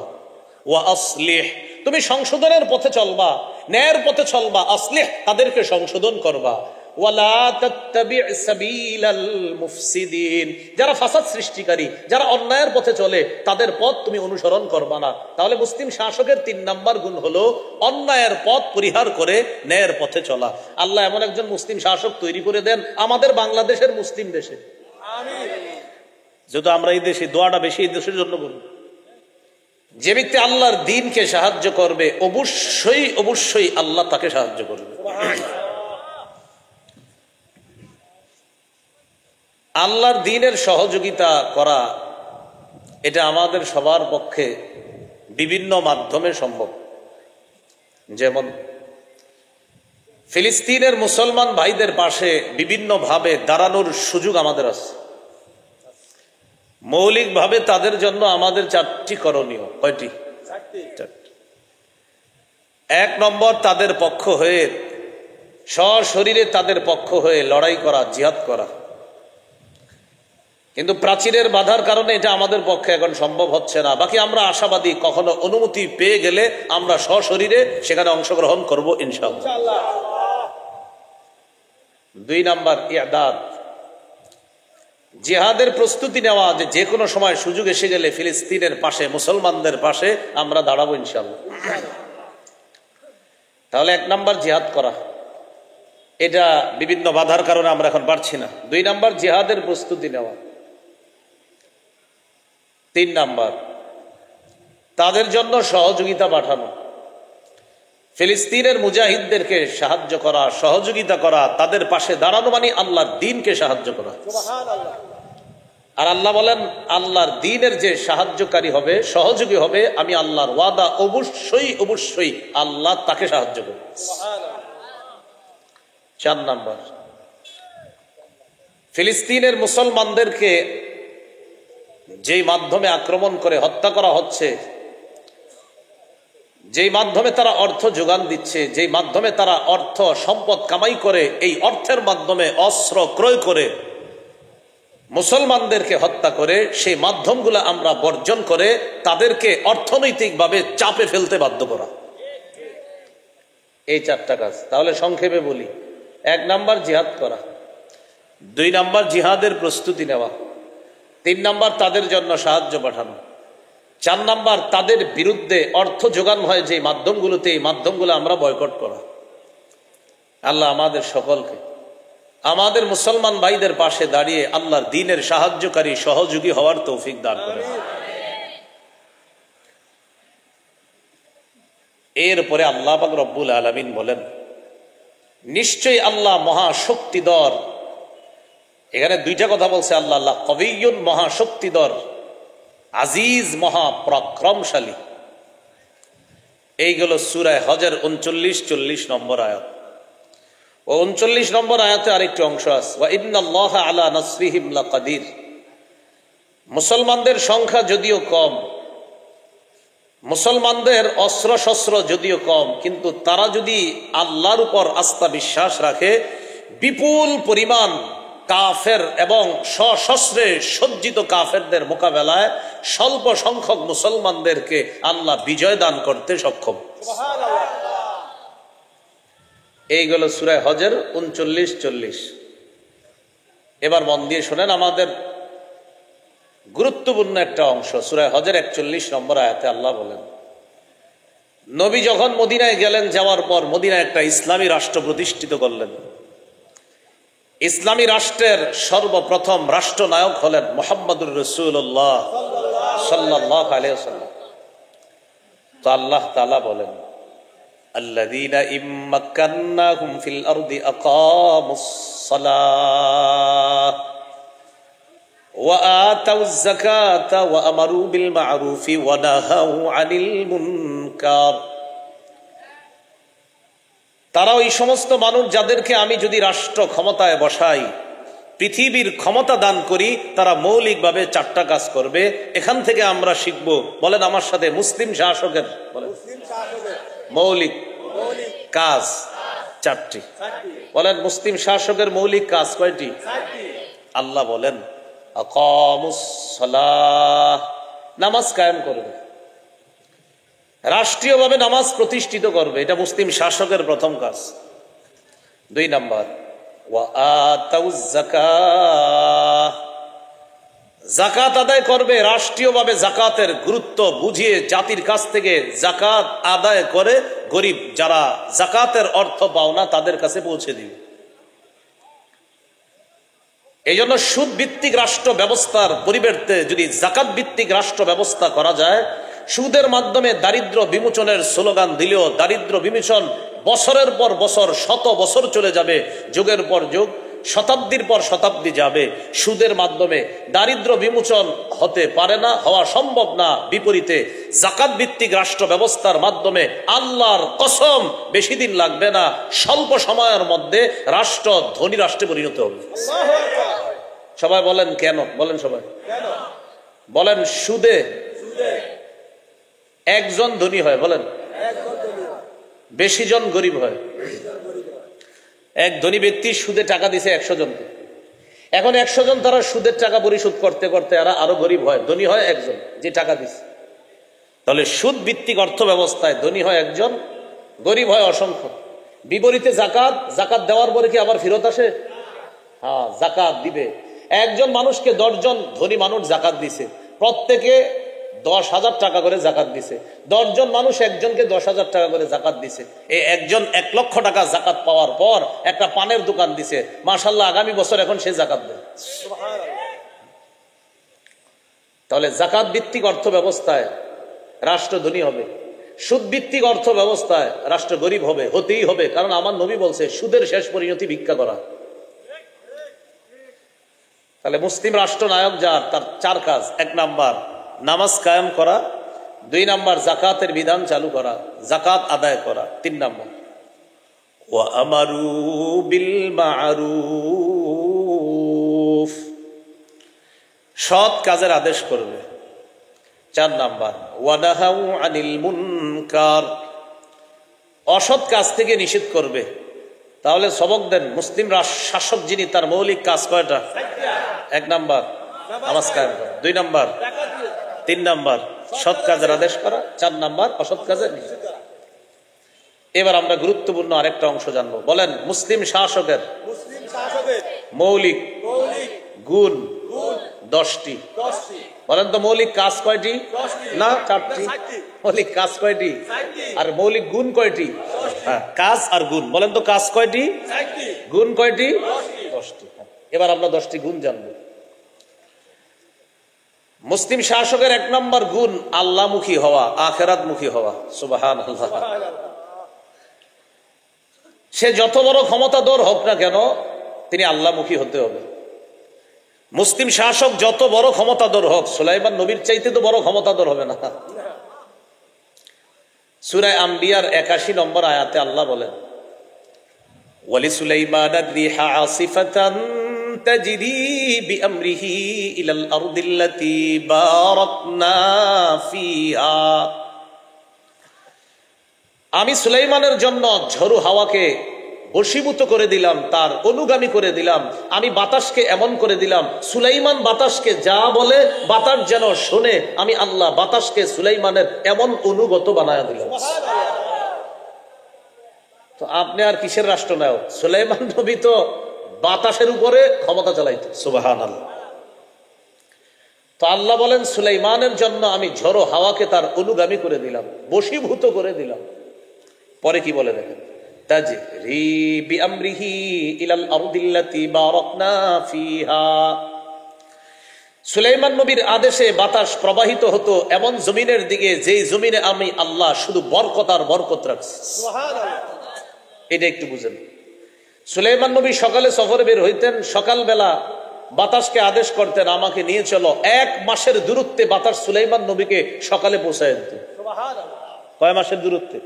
ওয়া আসলিহ, তুমি সংশোধনের পথে চলবা, ন্যায়ের পথে চলবা। আসলিহ, তাদেরকে সংশোধন করবা। ওয়ালা তাত্তাবি' সাবিলাল মুফসিদিন, যারা ফাসাদ সৃষ্টিকারী, যারা অন্যায়ের পথে চলে, তাদের পথ তুমি অনুসরণ করবা না। তাহলে মুসলিম শাসকের 3 নাম্বার গুণ হলো অন্যায়ের পথ পরিহার করে ন্যায়ের পথে চলা। আল্লাহ এমন একজন মুসলিম শাসক তৈরি করে দেন আমাদের বাংলাদেশের মুসলিম দেশে। আমিন। যেহেতু আমরা এই দেশে, দোয়াটা বেশি এই দেশের জন্য করব। যে ব্যক্তি আল্লাহর দ্বীনকে সাহায্য করবে অবশ্যই অবশ্যই আল্লাহ তাকে সাহায্য করবে। আল্লাহর দ্বীনের সহযোগিতা করা এটা আমাদের সবার পক্ষে বিভিন্ন মাধ্যমে সম্ভব। যেমন ফিলিস্তিনের মুসলমান ভাইদের পাশে বিভিন্নভাবে দাঁড়ানোর সুযোগ আমাদের আছে। মৌলিকভাবে তাদের জন্য আমাদের 4টি করণীয়। কয়টি? 4টি। 1 নম্বর, তাদের পক্ষ হয়ে সশরীরে তাদের পক্ষ হয়ে লড়াই করা, জিহাদ করা। কিন্তু প্রাচীরের বাধার কারণে এটা আমাদের পক্ষে এখন সম্ভব হচ্ছে না। বাকি আমরা আশাবাদী, কখনো অনুমতি পেয়ে গেলে আমরা সশরীরে সেখানে অংশগ্রহণ করব ইনশাআল্লাহ। 2 নম্বর, ইআদাদ, জিহাদের প্রস্তুতি নেওয়া, যে কোনো সময় সুযোগ এসে গেলে ফিলিস্তিনের পাশে, মুসলমানদের পাশে আমরা দাঁড়াবো ইনশাআল্লাহ। তাহলে 1 নম্বর জিহাদ করা, এটা বিভিন্ন বাধার কারণে আমরা এখন পারছি না। 2 নম্বর জিহাদের প্রস্তুতি নেওয়া। 3 নম্বর তাদের জন্য সহযোগিতা পাঠানো, ফিলিস্তিনের মুজাহিদদেরকে সাহায্য করা, সহযোগিতা করা, তাদের পাশে দাঁড়ানো মানে আল্লাহর দ্বীনকে সাহায্য করা। আর আল্লাহ বলেন, আল্লাহর দ্বীনের যে সাহায্যকারী হবে, সহযোগী হবে, আমি আল্লাহর ওয়াদা অবশ্যই অবশ্যই আল্লাহ তাকে সাহায্য করবে। 4 নম্বর, ফিলিস্তিনের মুসলমানদেরকে যেই মাধ্যমে আক্রমণ করে হত্যা করা হচ্ছে, যেই মাধ্যমে তারা অর্থ যোগান দিচ্ছে, যেই মাধ্যমে তারা অর্থ সম্পদ কামাই করে, এই অর্থের মাধ্যমে অস্ত্র ক্রয় করে মুসলমানদেরকে হত্যা করে, সেই মাধ্যমগুলো আমরা বর্জন করে তাদেরকে অর্থনৈতিকভাবে চাপে ফেলতে বাধ্য করা। এই 4টা কাজ। তাহলে সংক্ষেপে বলি, 1 নম্বর জিহাদ করা, 2 নম্বর জিহাদের প্রস্তুতি নেওয়া, 3 নম্বর তাদের জন্য সাহায্য পাঠানো, 4 নম্বর তাদের বিরুদ্ধে অর্থ যোগান হয় যে মাধ্যমগুলোতে, এই মাধ্যমগুলো আমরা বয়কট করা। আল্লাহ আমাদের সকলকে আমাদের মুসলমান ভাইদের পাশে দাঁড়িয়ে আল্লাহর দ্বীনের সাহায্যকারী, সহযোগী হওয়ার তৌফিক দান করেন। এরপরে আল্লাহ পাক রব্বুল আলামিন বলেন, নিশ্চয়ই আল্লাহ মহাশক্তিধর। এখানে 2টা কথা বলছে আল্লাহ। আল্লাহ কবিয়্যুন, মহাশক্তিধর, আজিজ, মহাপরাক্রমশালী। এইগুলো সূরা হজের 39-40 নম্বর আয়াত। ও 39 নম্বর আয়াতে আরেকটি অংশ আছে, ওয়া ইন্নাল্লাহা আলা নাসরিহিম লাকাদির। মুসলমানদের সংখ্যা যদিও কম, মুসলমানদের অস্ত্র শস্ত্র যদিও কম, কিন্তু তারা যদি আল্লাহর উপর আস্থা বিশ্বাস রাখে, বিপুল পরিমাণ কাফের এবং সশস্ত্রে সজ্জিত কাফেরদের মোকাবেলায় স্বল্প সংখ্যক মুসলমানদেরকে আল্লাহ বিজয় দান করতে সক্ষম। এইগুলো সূরা হজের 39-40। এবার মন দিয়ে শোনেন, আমাদের গুরুত্বপূর্ণ একটা অংশ। সূরা হজের 41 নম্বর আয়াতে আল্লাহ বলেন, নবী যখন মদিনায় গেলেন, যাওয়ার পর মদিনায় একটা ইসলামী রাষ্ট্র প্রতিষ্ঠিত করলেন। ইসলামী রাষ্ট্রের সর্বপ্রথম রাষ্ট্রনায়ক হলেন মুহাম্মদুর রাসূলুল্লাহ সাল্লাল্লাহু আলাইহি ওয়াসাল্লাম। তো আল্লাহ তাআলা বলেন, আল্লাযীনা ইম্মাক্কান্নাহুম ফিল আরদি আকামুস সালাহ ওয়া আতাউয যাকাতা ওয়া আমারু বিল মা'রুফি ওয়া নাহাউ আনিল মুনকার। তারা ওই সমস্ত মানুষ যাদেরকে আমি যদি রাষ্ট্র ক্ষমতায় বসাই, পৃথিবীর ক্ষমতা দান করি, তারা মৌলিকভাবে 4টা কাজ করবে। এখান থেকে আমরা শিখব। বলেন আমার সাথে, মুসলিম শাসকের মৌলিক কাজ 4টি। বলেন, মুসলিম শাসকের মৌলিক কাজ কয়টি? আল্লাহ বলেন, আকামুস সালাহ, নামাজ কায়েম করবে, রাষ্ট্রীয়ভাবে নামাজ প্রতিষ্ঠিত করবে। এটা মুসলিম শাসকের প্রথম কাজ। 2 নম্বর, ওয়া আতাউয যাকাত, যাকাত আদায় করবে, রাষ্ট্রীয়ভাবে যাকাতের গুরুত্ব বুঝিয়ে জাতির কাছ থেকে যাকাত আদায় করে গরিব যারা যাকাতের অর্থ পাও না তাদের কাছে পৌঁছে দিবে। এই জন্য সুদ ভিত্তিক রাষ্ট্র ব্যবস্থার পরিবর্তে যদি যাকাত ভিত্তিক রাষ্ট্র ব্যবস্থা করা যায়, সুদের মাধ্যমে দারিদ্র বিমোচনের স্লোগান দিলেও দারিদ্র বিমোচন বছরের পর বছর, শত বছর চলে যাবে, যুগের পর যুগ, শতাব্দীর পর শতাব্দী যাবে, সুদের মাধ্যমে দারিদ্র বিমোচন হতে পারে না, হওয়া সম্ভব না। বিপরীতে যাকাত ভিত্তিক রাষ্ট্র ব্যবস্থার মাধ্যমে আল্লাহর কসম বেশি দিন লাগবে না, স্বল্প সময়ের মধ্যে রাষ্ট্র ধনী রাষ্ট্রে পরিণত হবে। সবাই বলেন কেন? বলেন সবাই বলেন। সুদে একজন ধনী হয়, বলেন, বেশি জন গরিব হয়। এক ধনী ব্যক্তি সুদে টাকা দিছে 100 জনকে, এখন 100 জন তারা সুদের টাকা পরিশোধ করতে করতে এরা আরো গরিব হয়, ধনী হয় একজন যে টাকা দিছে। তাহলে সুদ ভিত্তিক অর্থ ব্যবস্থায় ধনী হয় একজন, গরিব হয় অসংখ্য। বিপরীতে জাকাত, জাকাত দেওয়ার পরে কি আবার ফেরত আসে? হ্যাঁ, জাকাত দিবে। একজন মানুষকে 10 জন ধনী মানুষ জাকাত দিছে, প্রত্যেকে 10,000 টাকা করে জাকাত দিছে। 10 জন মানুষ একজনকে 10,000 টাকা করে জাকাত দিছে। এই একজন 1 লক্ষ টাকা জাকাত পাওয়ার পর একটা পানের দোকান দিছে, মাশাআল্লাহ আগামী বছর এখন সে জাকাত দেয়। তাহলে জাকাত ভিত্তিক অর্থ ব্যবস্থায় রাষ্ট্র ধনী হবে, সুদ ভিত্তিক অর্থ ব্যবস্থায় রাষ্ট্র গরিব হবে, হতেই হবে। কারণ আমার নবী বলছে সুদের শেষ পরিণতি ভিক্ষা করা। তাহলে মুসলিম রাষ্ট্র নায়ক যার, তার 4 কাজ। 1 নাম্বার নামাজ কায়েম করা, 2 নাম্বার জাকাতের বিধান চালু করা, জাকাত আদায় করা, 3 নাম্বার ওয়া আমারু বিল মারুফ, সৎ কাজের আদেশ করবে। 4 নাম্বার ওয়া নাহাউ আনিল মুনকার, অসৎ কাজ থেকে নিষেধ করবে। তাহলে সবক দেন, মুসলিম শাসক যিনি, তার মৌলিক কাজ কয়টা? 1 নাম্বার নামাজ কায়েম করা, 2 নাম্বার, 3 নাম্বার সৎ কাজের আদেশ করা, 4 নাম্বার অসৎ কাজের নিষেধ। এবার আমরা গুরুত্বপূর্ণ আরেকটা অংশ জানবো। বলেন, মুসলিম শাসকের মৌলিক গুণ 10টি। বলেন তো মৌলিক কাজ কয়টি? না 4টি। মৌলিক কাজ কয়টি আর মৌলিক গুণ কয়টি? হ্যাঁ, কাজ আর গুণ। বলেন তো কাজ কয়টি, গুণ কয়টি? 10টি। এবার আমরা 10টি গুণ জানবো। মুসলিম শাসকের 1 নম্বর গুণ আল্লাহমুখী হওয়া, আখিরাতমুখী হওয়া। সুবহানাল্লাহ। সে যত বড় ক্ষমতাধর হোক না কেন, তিনি আল্লাহমুখী হতে হবে। মুসলিম শাসক যত বড় ক্ষমতাধর হোক, সুলাইমান নবীর চাইতে তো বড় ক্ষমতাধর হবে না। সূরা আম্বিয়ার 81 নম্বর আয়াতে আল্লাহ বলেন, ওয়ালি সুলাইমানার রিহা আসিফাতান তাজরি বিআমরিহি ইলাল আরদিল্লাতী বারাকনা ফিহা। আমি সুলাইমানের জন্য ঝড়ু হাওয়াকে বশীভূত করে দিলাম, তার অনুগামী করে দিলাম। আমি বাতাসকে এমন করে দিলাম, সুলাইমান বাতাসকে যা বলে বাতাস যেন শোনে। আমি আল্লাহ বাতাসকে সুলাইমানের এমন অনুগত বানায় দিলাম। তো আপনি আর কিসের রাষ্ট্রনায়ক? সুলাইমান নবী তো বাতাসের উপরে ক্ষমতা চালাইতো। সুবহানাল্লাহ। তো আল্লাহ বলেন, সুলাইমানের জন্য আমি ঝড়ো হাওয়াকে তার অনুগামী করে দিলাম, বশীভূত করে দিলাম। পরে কি বলে দেখেন, তাজরি বিআমরিহি ইলাল আরদিল্লাতী বারাকনা ফিহা। সুলাইমান নবীর আদেশে বাতাস প্রবাহিত হতো এমন জমিনের দিকে, যেই জমিনে আমি আল্লাহ শুধু বরকত আর বরকত রাখছি। সুবহানাল্লাহ। এটা একটু বুঝেন। সুলাইমান নবী সকালে সফরে বের হইতেন, সকালবেলা বাতাসকে আদেশ করতেন, আমাকে নিয়ে চলো। 1 মাসের দূরত্বে বাতাস সুলাইমান নবীকে সকালে পৌঁছায় দিত। কয় মাসের দূরত্বে?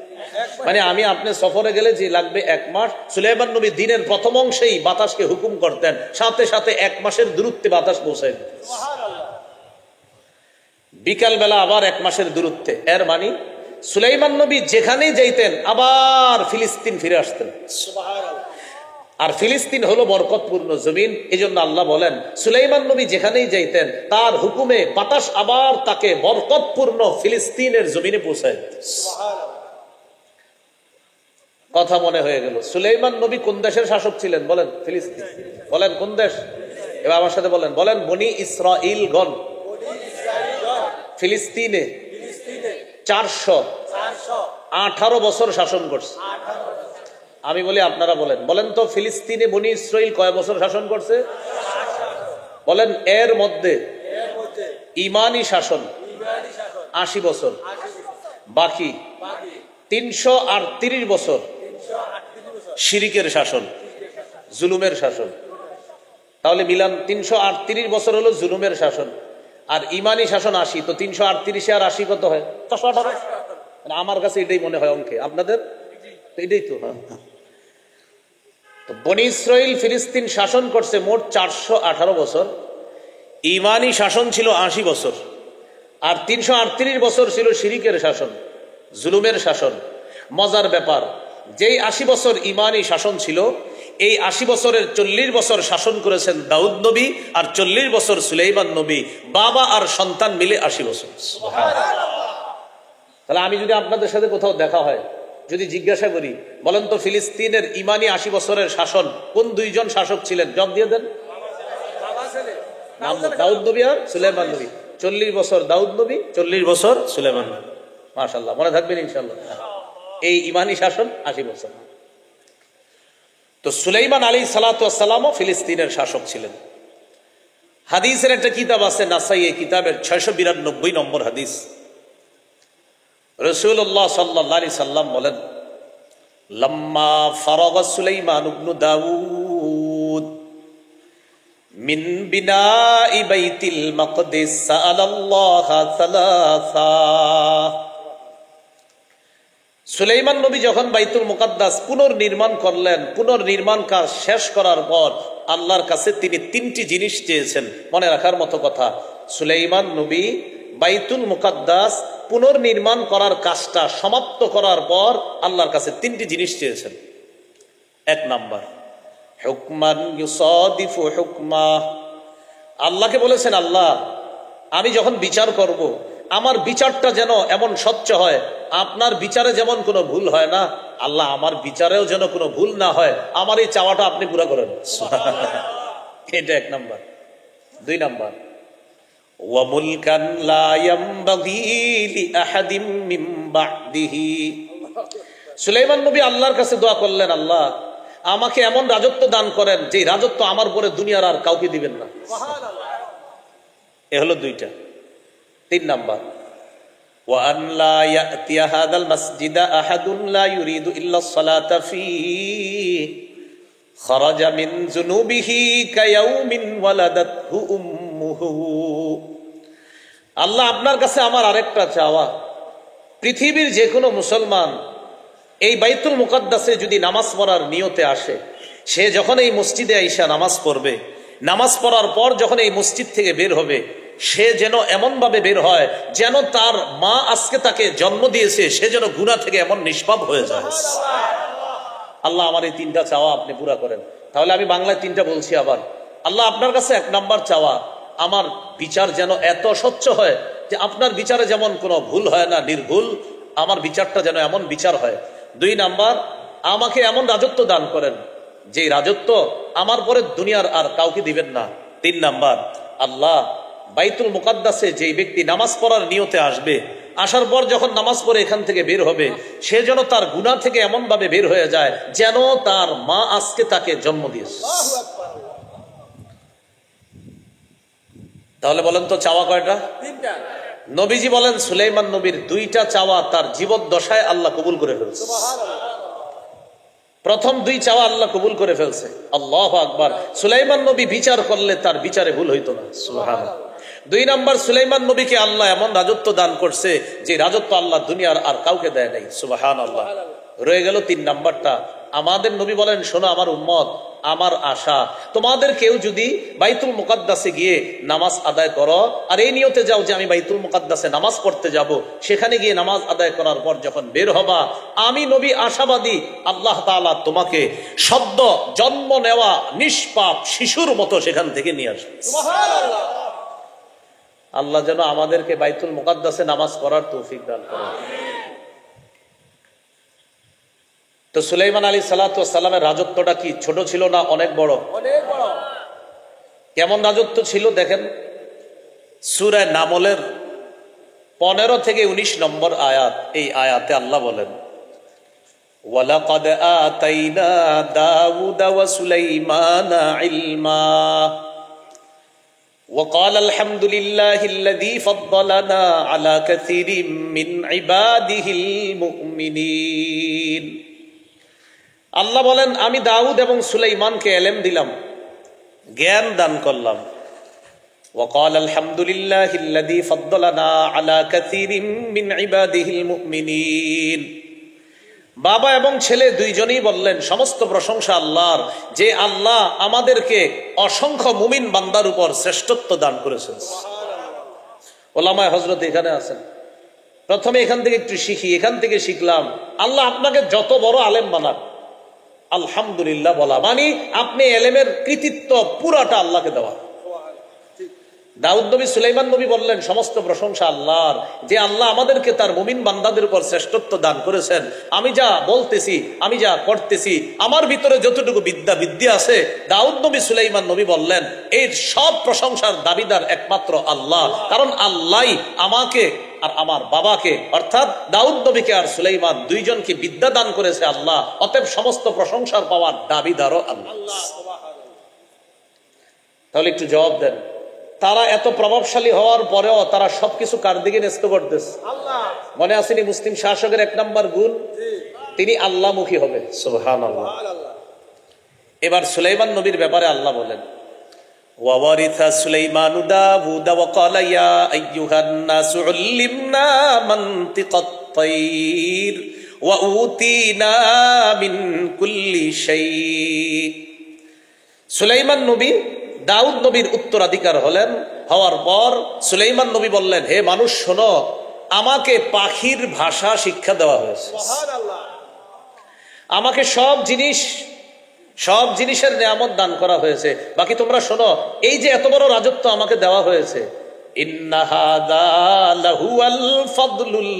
মানে আমি আপনি সফরে গেলে যে লাগবে 1 মাস, সুলাইমান নবী দিনের প্রথম অংশেই বাতাসকে হুকুম করতেন, সাথে সাথে 1 মাসের দূরত্বে বাতাস পৌঁছায় দিত। বিকাল বেলা আবার 1 মাসের দূরত্বে। এর মানে সুলাইমান নবী যেখানেই যাইতেন আবার ফিলিস্তিন ফিরে আসতেন। আর ফিলিস্তিন হলো বরকতপূর্ণ জমিন। এই জন্য আল্লাহ বলেন, সুলাইমান নবী যেখানেই যাইতেন তার হুকুমে বাতাস আবার তাকে বরকতপূর্ণ ফিলিস্তিনের জমিনে পৌঁছায়। কথা মনে হয়ে গেল। সুলাইমান নবী কোন দেশের শাসক ছিলেন? বলেন, ফিলিস্তিন। বলেন কোন দেশ? এবার আমার সাথে বলেন, বলেন বনি ইসরাঈলগণ ফিলিস্তিনে 418 বছর শাসন করছে। আমি বলি আপনারা বলেন, বলেন তো ফিলিস্তিনে বনি ইসরাইল কয় বছর শাসন করছে? বলেন। এর মধ্যে ইমানি শাসন 80 বছর, বাকি 338 বছর শিরিকের শাসন, জুলুমের শাসন। তাহলে মিলান 338 বছর হলো জুলুমের শাসন, আর ইমানি শাসন 80। তো 338 আর 80 কত হয়? 418। আমার কাছে এটাই মনে হয় অঙ্কে, আপনাদের এটাই তো। তো বনি ইসরাইল ফিলিস্তিন শাসন করছে মোট 418 বছর, ইমানি শাসন ছিল 80 বছর, আর 338 বছর ছিল শিরিকের শাসন, জুলুমের শাসন। মজার ব্যাপার, যেই 80 বছর ইমানি শাসন ছিল, এই 80 বছরের 40 বছর শাসন করেছেন দাউদ নবী, আর 40 বছর সুলাইমান নবী। বাবা আর সন্তান মিলে 80 বছর। তাহলে আমি যদি আপনাদের সাথে কোথাও দেখা হয়, যদি জিজ্ঞাসা করি, বলেন তো ফিলিস্তিনের ইমানি 80 বছরের শাসন কোন দুইজন শাসক ছিলেন, জবাব দিয়ে দেন। দাউদ নবী আর সুলাইমান নবী। 40 বছর দাউদ নবী, 40 বছর সুলাইমান নবী। মাশাআল্লাহ, মনে থাকবেন ইনশাআল্লাহ। এই ইমানি শাসন 80 বছর। তো সুলাইমান আলাইহিস সালাতু ওয়াস সালামও ফিলিস্তিনের শাসক ছিলেন। হাদিসের একটা কিতাব আছে নাসাই, এই কিতাবের 692 নম্বর হাদিস। রাসূলুল্লাহ সাল্লাল্লাহু আলাইহি সাল্লাম বলেন, লাম্মা ফারাগা সুলাইমান ইবনে দাউদ মিন বিনাই বাইতিল মাকদিস সাআলাল্লাহ সালাসা। সুলাইমান নবী যখন বাইতুল মুকাদ্দাস পুনর্নির্মাণ করলেন, পুনর্নির্মাণ কাজ শেষ করার পর আল্লাহর কাছে তিনি 3টি জিনিস চেয়েছেন। মনে রাখার মতো কথা, সুলাইমান নবী বাইতুল মুকাদ্দাস পুনর্নির্মাণ করার কাজটা সমাপ্ত করার পর আল্লাহর কাছে 3টি জিনিস চেয়েছেন। 1 নাম্বার, হুকমান ইউসাদিফু হুকমা। আল্লাহকে বলেছেন, আল্লাহ আমি যখন বিচার করব, আমার বিচারটা যেন এমন স্বচ্ছ হয়, আপনার বিচারে যেমন কোনো ভুল হয় না, আল্লাহ আমার বিচারেও যেন কোনো ভুল না হয়, আমার এই চাওয়াটা আপনি পুরা করেন। এটা 1 নাম্বার। 2 নাম্বার, ওয়া মুলকান লা ইয়ামবাগি লিআহাদিম মিন বা'দিহি। সুলাইমান নবী আল্লাহর কাছে দোয়া করলেন, আল্লাহ আমাকে এমন রাজত্ব দান করেন যে রাজত্ব আমার পরে দুনিয়ার আর কাউকে দিবেন না। এ হলো 2টা। 3 নাম্বার, ওয়া আন লা ইয়াতিয়া হাযাল মাসজিদা আহাদুন লা ইউরিদু ইল্লা আস-সালাতা ফীহি খারাজা মিন যুনুবিহি কায়াউমিন ওয়ালাদাতহু উম্মুহু। আল্লাহ আপনার কাছে আমার আরেকটা চাওয়া, পৃথিবীর যে কোনো মুসলমান এই বাইতুল মুকাদ্দাসে যদি নামাজ পড়ার নিয়তে আসে, সে যখন এই মসজিদে আইসা নামাজ পড়বে, নামাজ পড়ার পর যখন এই মসজিদ থেকে বের হবে, সে যেন এমন ভাবে বের হয় যেন তার মা আজকে তাকে জন্ম দিয়েছে, সে যেন গুনাহ থেকে এমন নিষ্পাপ হয়ে যায়। আল্লাহ আমার এই 3টা চাওয়া আপনি পুরা করেন। তাহলে আমি বাংলায় 3টা বলছি আবার। আল্লাহ আপনার কাছে 1 নাম্বার চাওয়া, আমার বিচার যেন এত স্বচ্ছ হয় যে আপনার বিচারে যেমন কোনো ভুল হয় না, নির্ভুল, আমার বিচারটা যেন এমন বিচার হয়। 2 নাম্বার, আমাকে এমন রাজত্ব দান করেন যে রাজত্ব আমার পরে দুনিয়ার আর কাউকে দিবেন না। 3 নাম্বার, আল্লাহ বাইতুল মুকাদ্দাসে যে ব্যক্তি নামাজ পড়ার নিয়তে আসবে, আসার পর যখন নামাজ পড়ে এখান থেকে বের হবে, সে যেন তার গুনাহ থেকে এমন ভাবে বের হয়ে যায় যেন তার মা আজকে তাকে জন্ম দিয়েছে। তাহলে বলেন তো চাওয়া কয়টা? 3টা। নবীজি বলেন সুলাইমান নবীর 2টা চাওয়া তার জীবদ্দশায় আল্লাহ কবুল করে ফেলছে। প্রথম 2 চাওয়া আল্লাহ কবুল করে ফেলছে। আল্লাহু আকবার। সুলাইমান নবী বিচার করলে তার বিচারে ভুল হইতো না। সুবহানাল্লাহ। 2 নাম্বার, সুলাইমান নবীকে আল্লাহ এমন রাজত্ব দান করছে যে রাজত্ব আল্লাহ দুনিয়ার আর কাউকে দেয় নাই। সুবহানাল্লাহ। রয়ে গেল 3 নাম্বারটা। আমাদের নবী বলেন, শোনো আমার উম্মত, আমার আশা তোমাদের কেউ যদি বাইতুল মুকাদ্দাসে গিয়ে নামাজ আদায় করো, আর এই নিয়তে যাও যে আমি বাইতুল মুকাদ্দাসে নামাজ পড়তে যাব, সেখানে গিয়ে নামাজ আদায় করার পর যখন বের হবা, আমি নবী আশাবাদী আল্লাহ তাআলা তোমাকে সদ্য জন্ম নেওয়া নিষ্পাপ শিশুর মতো সেখান থেকে নিয়ে আসবে। সুবহানাল্লাহ। আল্লাহ যেন আমাদেরকে বাইতুল মুকাদ্দাসে নামাজ পড়ার তৌফিক দান করেন। তো সুলাইমান আলাইহিস সালাতু ওয়াস সালামের রাজত্বটা কি ছোট ছিল না অনেক বড়? অনেক বড়। কেমন রাজত্ব ছিল দেখেন, সূরা নামলের 15 থেকে 19 নম্বর আয়াত। এই আয়াতে আল্লাহ বলেন, ওয়ালাকাদ আতাইনা দাউদা ওয়া সুলাইমানা ইলমা وقال الحمد لله الذي فضلنا على كثير من عباده المؤمنين। আল্লাহ বলেন, আমি দাউদ এবং সুলাইমানকে ইলম দিলাম, জ্ঞান দান করলাম। وقال الحمد لله الذي فضلنا على كثير من عباده المؤمنين। বাবা এবং ছেলে দুইজনেই বললেন, সমস্ত প্রশংসা আল্লাহর, যে আল্লাহ আমাদেরকে অসংখ্য মুমিন বান্দার উপর শ্রেষ্ঠত্ব দান করেছেন। ওলামায়ে হযরত এখানে আছেন, প্রথমে এখান থেকে একটু শিখি, এখান থেকে শিখলাম আল্লাহ আপনাকে যত বড় আলেম বানান, আলহামদুলিল্লাহ বলা মানে আপনি এলেমের কৃতিত্ব পুরাটা আল্লাহকে দেওয়া। দাউদ নবী সুলাইমান নবী বললেন, সমস্ত প্রশংসা আল্লাহর, যে আল্লাহ আমাদেরকে তার মুমিন বান্দাদের উপর শ্রেষ্ঠত্ব দান করেছেন। আমি যা বলতেছি, আমি যা করতেছি, আমার ভিতরে যতটুকু বিদ্যা আছে, দাউদ নবী সুলাইমান নবী বললেন এর সব প্রশংসার দাবিদার একমাত্র আল্লাহ। কারণ আল্লাহ আমাকে আর আমার বাবাকে, অর্থাৎ দাউদ নবীকে আর সুলাইমান দুইজনকে বিদ্যা দান করেছে আল্লাহ, অতএব সমস্ত প্রশংসার পাওয়ার দাবিদারও আল্লাহ। তাহলে একটু জবাব দেন, তারা এত প্রভাবশালী হওয়ার পরেও তারা সবকিছু কার দিকে ন্যস্ত করতেছে? মনে আসেনি মুসলিম শাসকের 1 নম্বর গুণ, তিনি আল্লাহমুখী হবে। সুবহানাল্লাহ। এবার সুলাইমান নবীর ব্যাপারে আল্লাহ বলেন, ওয়াওয়ারিথা সুলাইমানু দাউদ ওয়া ক্বালা ইয়া আইয়ুহান নাসু উল্লিমনা মানতিকাত তাইর ওয়া উতিনা মিন কুল্লি শাই। সুলাইমান নবী দাউদ নবীর উত্তরাধিকার হলেন। হওয়ার পর সুলাইমান নবী বললেন, হে মানুষ শোনো, আমাকে পাখির ভাষা শিক্ষা দেওয়া হয়েছে, আমাকে সব জিনিসের নিয়ামত দান করা হয়েছে। বাকি তোমরা শোনো, এই যে এত বড় রাজত্ব আমাকে দেওয়া হয়েছে, ইন্না হাযা লাহুয়াল ফাদলুল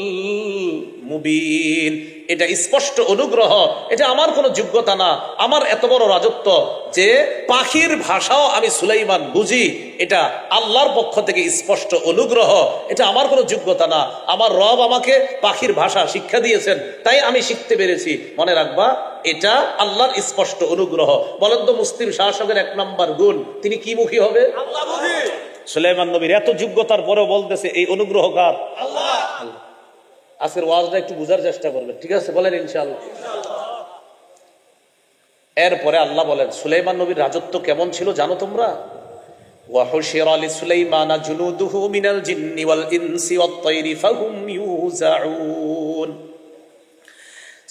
মুবিন, এটা স্পষ্ট অনুগ্রহ, এটা আমার কোনো যোগ্যতা না। আমার এত বড় রাজত্ব যে পাখির ভাষাও আমি সুলাইমান বুঝি, এটা আল্লাহর পক্ষ থেকে স্পষ্ট অনুগ্রহ, এটা আমার কোনো যোগ্যতা না। আমার রব আমাকে পাখির ভাষা শিক্ষা দিয়েছেন, তাই আমি শিখতে পেরেছি। মনে রাখবা, এটা আল্লাহর স্পষ্ট অনুগ্রহ। বলেন তো মুসলিম শাসকের 1 নম্বর গুণ, তিনি কি মুখী হবে? আল্লাহমুখী। সুলাইমান নবীর এত যোগ্যতার পরেও বলতেছে এই অনুগ্রহ কার? আল্লাহ। আজকের ওয়াজটা একটু বুঝার চেষ্টা করবেন, ঠিক আছে? বলেন ইনশাআল্লাহ। এরপরে আল্লাহ বলেন, সুলাইমান নবীর রাজত্ব কেমন ছিল জানো তোমরা? ওয়া হুশিরা লিসুলাইমানা জুনুদুহু মিনাল জিন্নি ওয়াল ইনসি ওয়াত তায়রি ফাহুম ইউজাউন।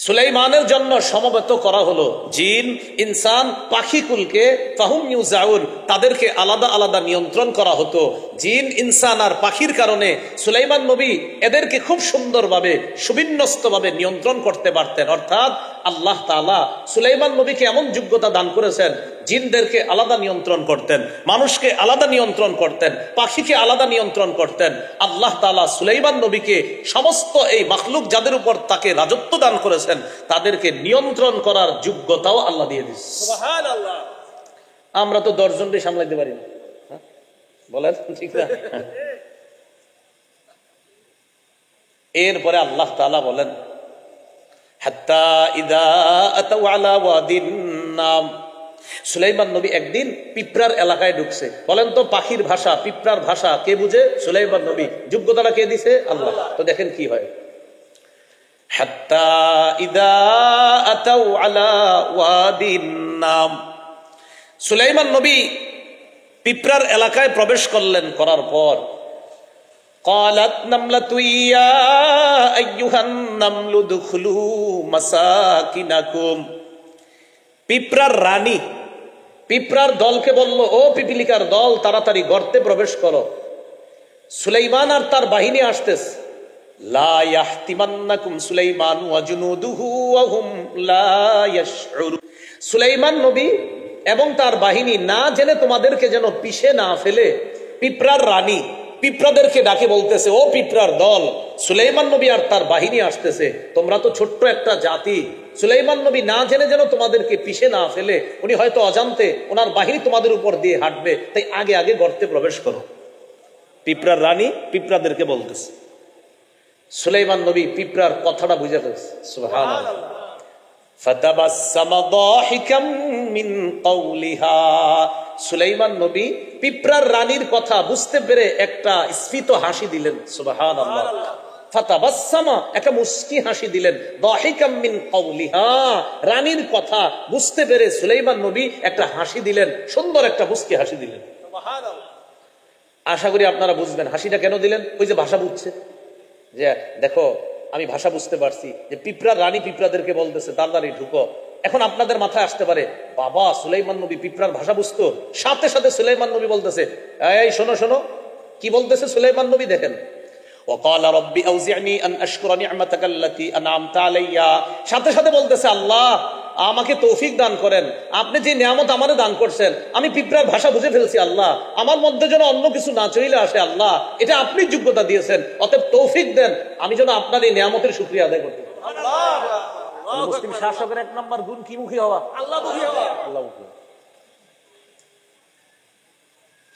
সুলাইমানের জন্য সমবেত করা হলো জিন, ইনসান, পাখিকুলকে। ফাহুম ইউজাউন, তাদেরকে আলাদা আলাদা নিয়ন্ত্রণ করা হতো। জিন, ইনসান আর পাখির কারণে সুলাইমান নবী এদেরকে খুব সুন্দরভাবে সুবিন্যস্তভাবে নিয়ন্ত্রণ করতে পারতেন। অর্থাৎ আল্লাহ তাআলা সুলাইমান নবীকে এমন যোগ্যতা দান করেছেন, জিনদেরকে আলাদা নিয়ন্ত্রণ করতেন, মানুষকে আলাদা নিয়ন্ত্রণ করতেন, পাখিকে আলাদা নিয়ন্ত্রণ করতেন। আল্লাহ তাআলা সুলাইমান নবীকে সমস্ত এই মাখলুক যাদের উপর তাকে রাজত্ব দান করেছেন, তাদেরকে নিয়ন্ত্রণ করার যোগ্যতাও আল্লাহ দিয়ে দিয়েছেন। সুবহানাল্লাহ। আমরা তো 10 জনকে সামলাইতে পারি না, বলেন ঠিক না? এরপরে আল্লাহ তাআলা বলেন, হাত্তা ইযা আতাউ আলা ওয়াদিন নাম। সুলাইমান নবী একদিন পিঁপড়ার এলাকায় ঢুকছে। বলেন তো পাখির ভাষা, পিঁপড়ার ভাষা কে বুঝে? সুলাইমান নবী। যোগ্যতাটা কে দিছে? আল্লাহ। তো দেখেন কি হয়, হাত্তা ইযা আতাউ আলা ওয়াদিন নাম। সুলাইমান নবী পিঁপড়ার এলাকায় প্রবেশ করলেন। করার পর ক্বালাত নামলাতু ইয়া আইয়ুহান নামলু দুখলু মাসাকিনাকুম। পিঁপড়ার রানী পিঁপড়ার দলকে বলল, ও পিপিলিকার দল, তাড়াতাড়ি গর্তে প্রবেশ করো, সুলাইমান আর তার বাহিনী আসতেছে। লা ইয়াহতিমান্নাকুম সুলাইমান ওয়া জুনুদুহু ওয়া হুম লা ইয়াশউরুন। সুলাইমান নবী এবং তার বাহিনী না জেনে তোমাদেরকে যেন পিষে না ফেলে। পিঁপড়ার রানী পিঁপড়াদেরকে ডাকে বলতেছে, ও পিঁপড়ার দল, সুলাইমান নবী আর তার বাহিনী আসতেছে, তোমরা তো ছোট্ট একটা জাতি, সুলাইমান নবী না জেনে যেন তোমাদেরকে পিষে না ফেলে, উনি হয়তো অজান্তে ওনার বাহিনী তোমাদের উপর দিয়ে হাঁটবে, তাই আগে আগে গর্তে প্রবেশ করো। পিঁপড়ার রানী পিঁপড়াদেরকে বলতেছে। সুলাইমান নবী পিঁপড়ার কথাটা বুঝে ফেলছে। সুবহানাল্লাহ। ফাতাবাসসামা দাহিকাম মিন কওলিহা। সুলাইমান নবী পিঁপড়ার রানীর কথা বুঝতে পেরে একটা স্ফীত হাসি দিলেন। সুবহানাল্লাহ। ফাতাবাসসামা, একটা মুস্কি হাসি দিলেন। দাহিকাম মিন কাওলিহা, রানীর কথা বুঝতে পেরে সুলাইমান নবী একটা হাসি দিলেন, সুন্দর একটা মুস্কি হাসি দিলেন। সুবহানাল্লাহ। আশা করি আপনারা বুঝবেন হাসিটা কেন দিলেন। ওই যে ভাষা বুঝছে, যে দেখো আমি ভাষা বুঝতে পারছি, যে পিঁপড়ার রানী পিঁপড়াদেরকে বলতেছে তাড়াতাড়ি ঢুকো। এখন আপনাদের মাথায় আসতে পারে, বাবা সুলাইমান নবী পিঁপড়ার ভাষা বুঝতো। সাথে সাথে সুলাইমান নবী বলতেছে, এই শোনো শোনো, কি বলতেছে সুলাইমান নবী দেখেন। وقال ربي أوزعني أن أشكر نعمتك التي أنعمت علي, সাথে সাথে বলতেছে, আল্লাহ আমাকে তৌফিক দান করেন, আপনি যে নিয়ামত আমারে দান করছেন, আমি পিঁপড়ার ভাষা বুঝে ফেলছি আল্লাহ, আমার মধ্যে যেন অন্য কিছু না চলে আসে আল্লাহ, এটা আপনি যোগ্যতা দিয়েছেন, অতএব তৌফিক দেন আমি যেন আপনার এই নিয়ামতের শুকরিয়া আদায় করতে পারি। মুসলিম শাসকের এক নম্বর গুণ কি মুখী হওয়া, আল্লাহমুখী হওয়া। আল্লাহমুখী।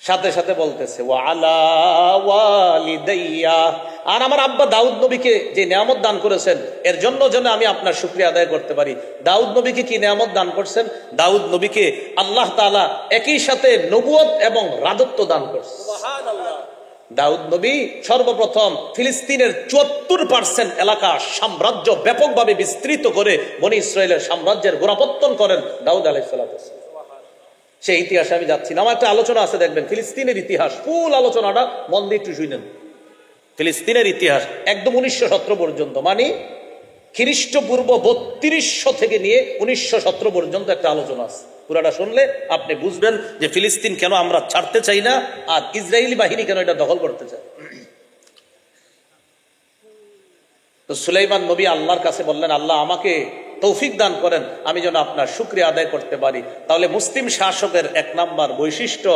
সাথে সাথে বলতেছে ওয়ালা ওয়ালিদাইয়া, আর আমার আব্বা দাউদ নবীকে যে নিয়ামত দান করেছেন এর জন্য যেন আমি আপনার শুকরিয়া আদায় করতে পারি। দাউদ নবীকে কি নিয়ামত দান করছেন? দাউদ নবীকে আল্লাহ তাআলা একই সাথে নবুয়ত এবং রাজত্ব দান করছেন। সুবহানাল্লাহ। দাউদ নবী সর্বপ্রথম ফিলিস্তিনের 74% এলাকা সাম্রাজ্য ব্যাপকভাবে বিস্তৃত করে বনি ইসরায়েলের সাম্রাজ্যের গোড়াপত্তন করেন দাউদ আলাইহিস সালাম। সেই ইতিহাসে আমি যাচ্ছি না, আমার একটা আলোচনা আছে দেখবেন ফিলিস্তিনের ইতিহাস, ফুল আলোচনাটা মন দিয়ে একটু শুনেন। ফিলিস্তিনের ইতিহাস একদম 1917 পর্যন্ত, মানে খ্রিস্টপূর্ব 3200 থেকে নিয়ে 1917 পর্যন্ত একটা আলোচনা আছে। পুরাটা শুনলে আপনি বুঝবেন যে ফিলিস্তিন কেন আমরা ছাড়তে চাই না, আর ইসরায়েলি বাহিনী কেন এটা দখল করতে চায়। তো সুলাইমান নবী আল্লাহর কাছে বললেন, আল্লাহ আমাকে তৌফিক দান করেন আমি যেন আপনার শুকরিয়া আদায় করতে পারি। তাহলে মুসলিম শাসকের এক নাম্বার বৈশিষ্ট্য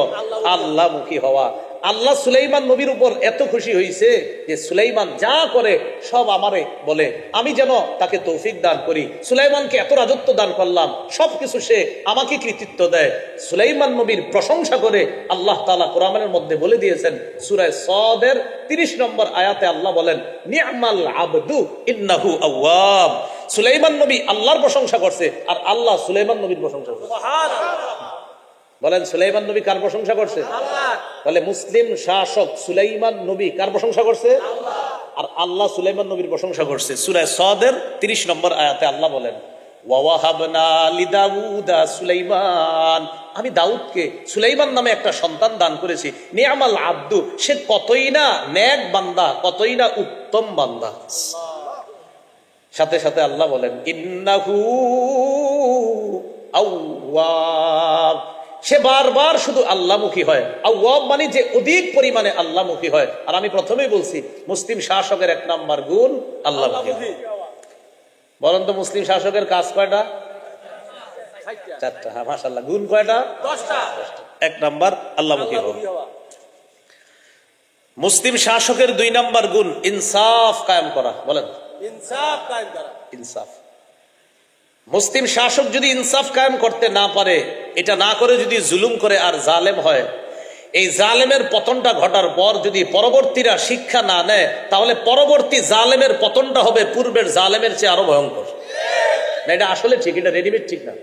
আল্লাহমুখী হওয়া। আল্লাহ সুলাইমান নবীর উপর এত খুশি হয়েছে যে সুলাইমান যা করে সব আমারে বলে, আমি যেন তাকে তৌফিক দান করি। সুলাইমানকে এত রাজত্ব দান করলাম, সবকিছু সে আমাকে কৃতিত্ব দেয়। সুলাইমান নবীর প্রশংসা করে আল্লাহ তাআলা কোরআনের মধ্যে বলে দিয়েছেন, সূরা সাদের 30 নম্বর আয়াতে আল্লাহ বলেন, নি'মাল আবদু ইন্নাহু আওয়াব। সুলাইমান নবী আল্লাহর প্রশংসা করছে আর আল্লাহ সুলাইমান নবীর প্রশংসা করছে। সুবহানাল্লাহ। বলেন সুলাইমান নবী কার প্রশংসা করছে? আল্লাহ। তাহলে মুসলিম শাসক সুলাইমান নবী কার প্রশংসা করছে? আল্লাহ। আর আল্লাহ সুলাইমান নবীর প্রশংসা করছে। সূরা সাদের 30 নম্বর আয়াতে আল্লাহ বলেন, ওয়া ওয়াহাবনা লিদাউদা সুলাইমান, আমি দাউদকে সুলাইমান নামে একটা সন্তান দান করেছি। নি'মাল আব্দু, সে কতই না নেক বান্দা, কতই না উত্তম বান্দা। সাথে সাথে আল্লাহ বলেন, ইন্নাহু আওয়াব, সে বারবার শুধু আল্লাহমুখী হয়। আওয়াব মানে যে অধিক পরিমাণে আল্লাহমুখী হয়। আর আমি প্রথমেই বলছি মুসলিম শাসকের এক নাম্বার গুণ আল্লাহমুখী। বলেন তো মুসলিম শাসকের কাজ কয়টা? 4টা। হ্যাঁ মাশাআল্লাহ। গুণ কয়টা? 10টা। এক নাম্বার আল্লাহমুখী হওয়া। মুসলিম শাসকের 2 নাম্বার গুণ ইনসাফ কায়েম করা। বলেন ইনসাফ কায়েম করা। ইনসাফ। মুসলিম শাসক যদি ইনসাফ কায়েম করতে না পারে, এটা না করে যদি জুলুম করে আর জালেম হয়, এই জালেমের পতনটা ঘটার পর যদি পরবর্তীরা শিক্ষা না নেয়, তাহলে পরবর্তী জালেমের পতনটা হবে পূর্বের জালেমের চেয়ে আরো ভয়ঙ্কর। না এটা আসলে ঠিক, এটা রেডিমেড ঠিক না।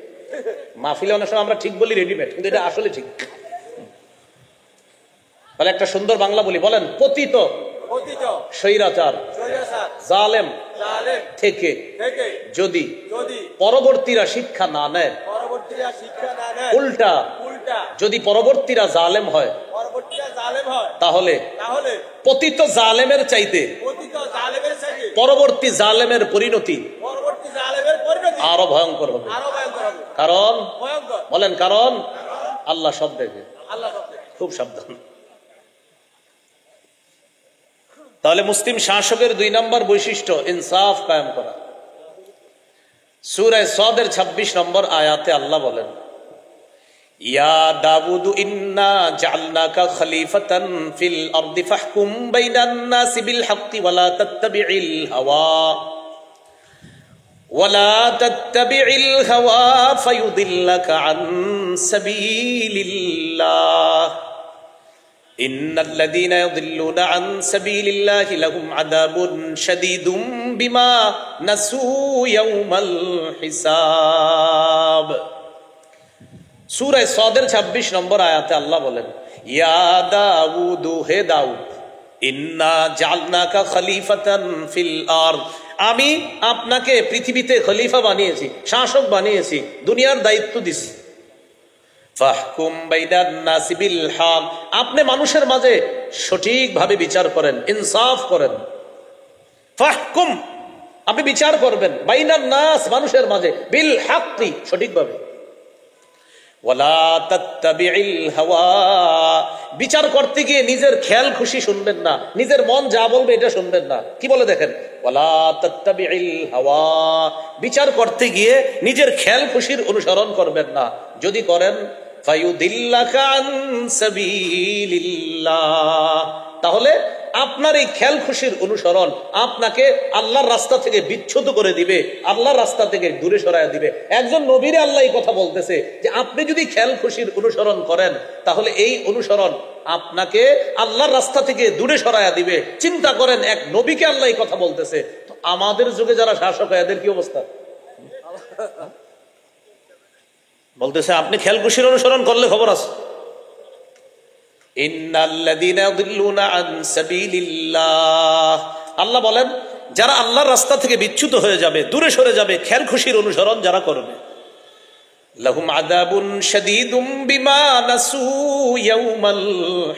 মাহফিলে অনেক সময় আমরা ঠিক বলি রেডিমেড, কিন্তু এটা আসলে ঠিক। তাহলে একটা সুন্দর বাংলা বলি, বলেন পতিত স্বৈরাচার জালেম থেকে যদি পরবর্তীরা শিক্ষা না নেয়, উল্টা যদি পরবর্তীরা জালেম হয়, তাহলে পতিত জালেমের চাইতে পরবর্তী জালেমের পরিণতি আরো ভয়ঙ্কর হবে। কারণ বলেন, কারণ আল্লাহ সব দেখে। খুব সাবধান। তাহলে মুসলিম শাসকের 2 নম্বর বৈশিষ্ট্য ইনসাফ কায়েম করা। সূরা সাদের 26 নম্বর আয়াতে আল্লাহ বলেন, ইয়া দাউদু ইন্না জাআলনাকা খলিফাতান ফিল আরদি ফাহকুম বাইনান নাসি বিল হাক্কি ওয়ালা তাত্তাবি'িল হাওয়া ফায়ুদিল্লাকা আন সাবিলিল্লাহ ইন্নাল্লাযীনা ইয়াযিল্লুনা আন সাবিলিল্লাহি লাহুম আযাবুন শাদীদুম বিমা নাসু ইয়াওমাল হিসাব। সূরা সদের 26 নম্বর আয়াতে আল্লাহ বলেন, ইয়া দাউদ, হে দাউদ, ইন্না জাআলনাকা খলিফাতান ফিল আরদ, আমি আপনাকে পৃথিবীতে খলিফা বানিয়েছি, শাসক বানিয়েছি, দুনিয়ার দায়িত্ব দিছি। ফাহকুম বাইনান নাসি বিল হক, আপনি মানুষের মাঝে সঠিকভাবে বিচার করেন, ইনসাফ করেন। ফাহকুম, আপনি বিচার করবেন, বাইনান নাস, মানুষের মাঝে, বিল হাক্কি, সঠিকভাবে। ওয়ালা তাত্তাবিল হাওয়া, বিচার করতে গিয়ে নিজের খেয়াল খুশি শুনবেন না, নিজের মন যা বলবে এটা শুনবেন না। কি বলে দেখেন, ওয়ালা তাত্তাবিল হাওয়া, বিচার করতে গিয়ে নিজের খেয়াল খুশির অনুসরণ করবেন না। যদি করেন ফায়ুদিল্লাকা আন সাবিলিল্লাহ, তাহলে আপনার এই খেয়াল খুশির অনুসরণ আপনাকে আল্লাহর রাস্তা থেকে বিচ্ছুত করে দিবে, আল্লাহর রাস্তা থেকে দূরে সরায় দিবে। একজন নবীরে আল্লাহ এই কথা বলতেছে যে আপনি যদি খেয়াল খুশির অনুসরণ করেন তাহলে এই অনুসরণ আপনাকে আল্লাহর রাস্তা থেকে দূরে সরায়া দিবে। চিন্তা করেন, এক নবীকে আল্লাহ এই কথা বলতেছে। তো আমাদের যুগে যারা শাসক, এদের কি অবস্থা? বলতেছে আপনি খেয়াল খুশির অনুসরণ করলে খবর আছে। আল্লাহ বলেন, যারা আল্লাহর রাস্তা থেকে বিচ্যুত হয়ে যাবে, দূরে সরে যাবে, খেয়াল খুশির অনুসরণ যারা করবে, লাহুম আযাবুন শাদীদুম বিমা নাসু ইয়াউমাল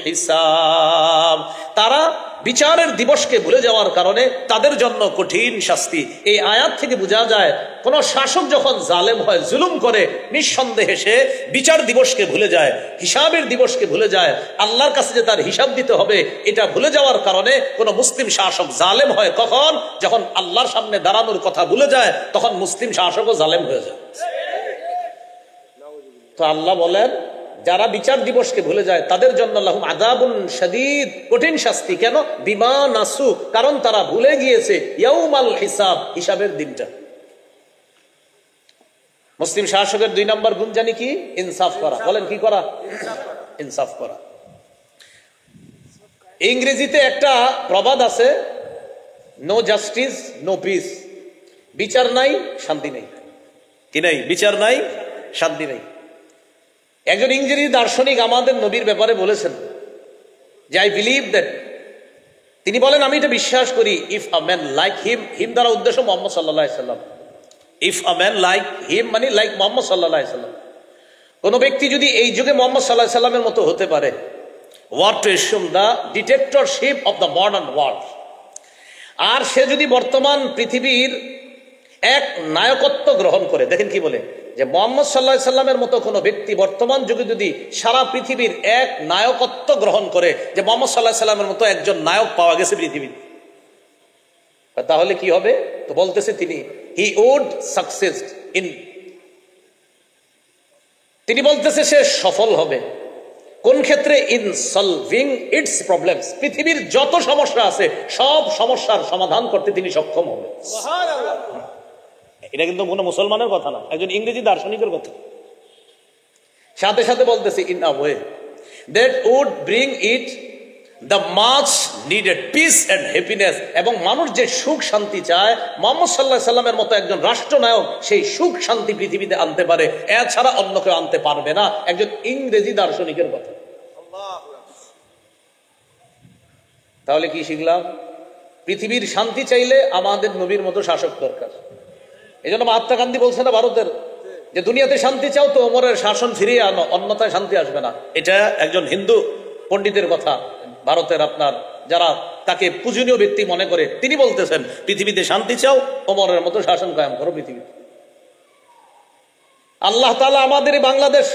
হিসাব, তারা বিচারের দিবসকে ভুলে যাওয়ার কারণে তাদের জন্য কঠিন শাস্তি। এই আয়াত থেকে বোঝা যায়, কোন শাসক যখন জালেম হয়, জুলুম করে, নিঃসন্দেহে সে বিচার দিবসকে ভুলে যায়, হিসাবের দিবসকে ভুলে যায়। আল্লাহর কাছে যে তার হিসাব দিতে হবে এটা ভুলে যাওয়ার কারণে কোন মুসলিম শাসক জালেম হয় কখন? যখন আল্লাহর সামনে দাঁড়ানোর কথা ভুলে যায়, তখন মুসলিম শাসকও জালেম হয়ে যায়। তো আল্লাহ বলেন, যারা বিচার দিবসকে ভুলে যায় তাদের জন্য লাহুম আযাবুন শাদীদ, কঠিন শাস্তি। কেন? বিমা নাসু, কারণ তারা ভুলে গিয়েছে ইয়াউমাল হিসাব, হিসাবের দিনটা। মুসলিম শাসকের 2 নম্বর গুণ জানি কি? ইনসাফ করা। বলেন কি করা? ইনসাফ করা। ইংরেজিতে একটা প্রবাদ আছে, নো জাস্টিস নো পিস, বিচার নাই শান্তি নেই। কি নাই? বিচার নাই, শান্তি নেই। একজন ইংরেজি দার্শনিক আমাদের নবীর ব্যাপারে বলেছেন যে আই বিলিভ দ্যাট, তিনি বলেন আমি এটা বিশ্বাস করি, if a man like him, him দ্বারা উদ্দেশ্য মুহাম্মদ সাল্লাল্লাহু আলাইহি সাল্লাম, if a man like him মানে লাইক মুহাম্মদ সাল্লাল্লাহু আলাইহি সাল্লাম, কোন ব্যক্তি যদি এই যুগে মুহাম্মদ সাল্লাল্লাহু আলাইহি সাল্লামের মতো হতে পারে, what to assume the dictatorship of the modern world, আর সে যদি বর্তমান পৃথিবীর এক নায়কত্ব গ্রহণ করে, দেখেন কি বলে, যে মুহাম্মদ সাল্লাল্লাহু আলাইহি সাল্লামের মতো কোন ব্যক্তি বর্তমান যুগে যদি সারা পৃথিবীর এক নায়কত্ব গ্রহণ করে, যে মুহাম্মদ সাল্লাল্লাহু আলাইহি সাল্লামের মতো একজন নায়ক পাওয়া গেছে পৃথিবীতে, তাহলে কি হবে? তো বলতেছে তিনি, হি উড সাকসেস ইন, তিনি বলতেছে সে সফল হবে কোন ক্ষেত্রে? ইন সলভিং ইটস প্রবলেমস, পৃথিবীর যত সমস্যা আছে সব সমস্যার সমাধান করতে তিনি সক্ষম হবে। সুবহানাল্লাহ। এটা কিন্তু কোনো মুসলমানের কথা না, একজন ইংরেজি দার্শনিকের কথা। সাথে সাথে বলতেছে in a way that would bring it the much needed peace and happiness, এবং মানুষ যে সুখ শান্তি চায়, মুহাম্মদ সাল্লাল্লাহু আলাইহি সাল্লামের মতো একজন রাষ্ট্রনায়ক সেই সুখ শান্তি পৃথিবীতে আনতে পারে, এছাড়া অন্য কেউ আনতে পারবে না। একজন ইংরেজি দার্শনিকের কথা। তাহলে কি শিখলাম? পৃথিবীর শান্তি চাইলে আমাদের নবীর মতো শাসক দরকার। এই জন্য মহাত্মা গান্ধী বলছে না ভারতের, যে দুনিয়াতে শান্তি চাও তো ওমরের শাসন ফিরিয়ে আনো, অন্যথায় শান্তি আসবে না। এটা একজন হিন্দু পণ্ডিতের কথা, ভারতের আপনার যারা তাকে পূজনীয় ব্যক্তি মনে করে, তিনি বলতেছেন পৃথিবীতে শান্তি চাও, ওমরের মতো শাসন কায়েম করো পৃথিবীতে। আল্লাহ তাআলা আমাদের বাংলাদেশ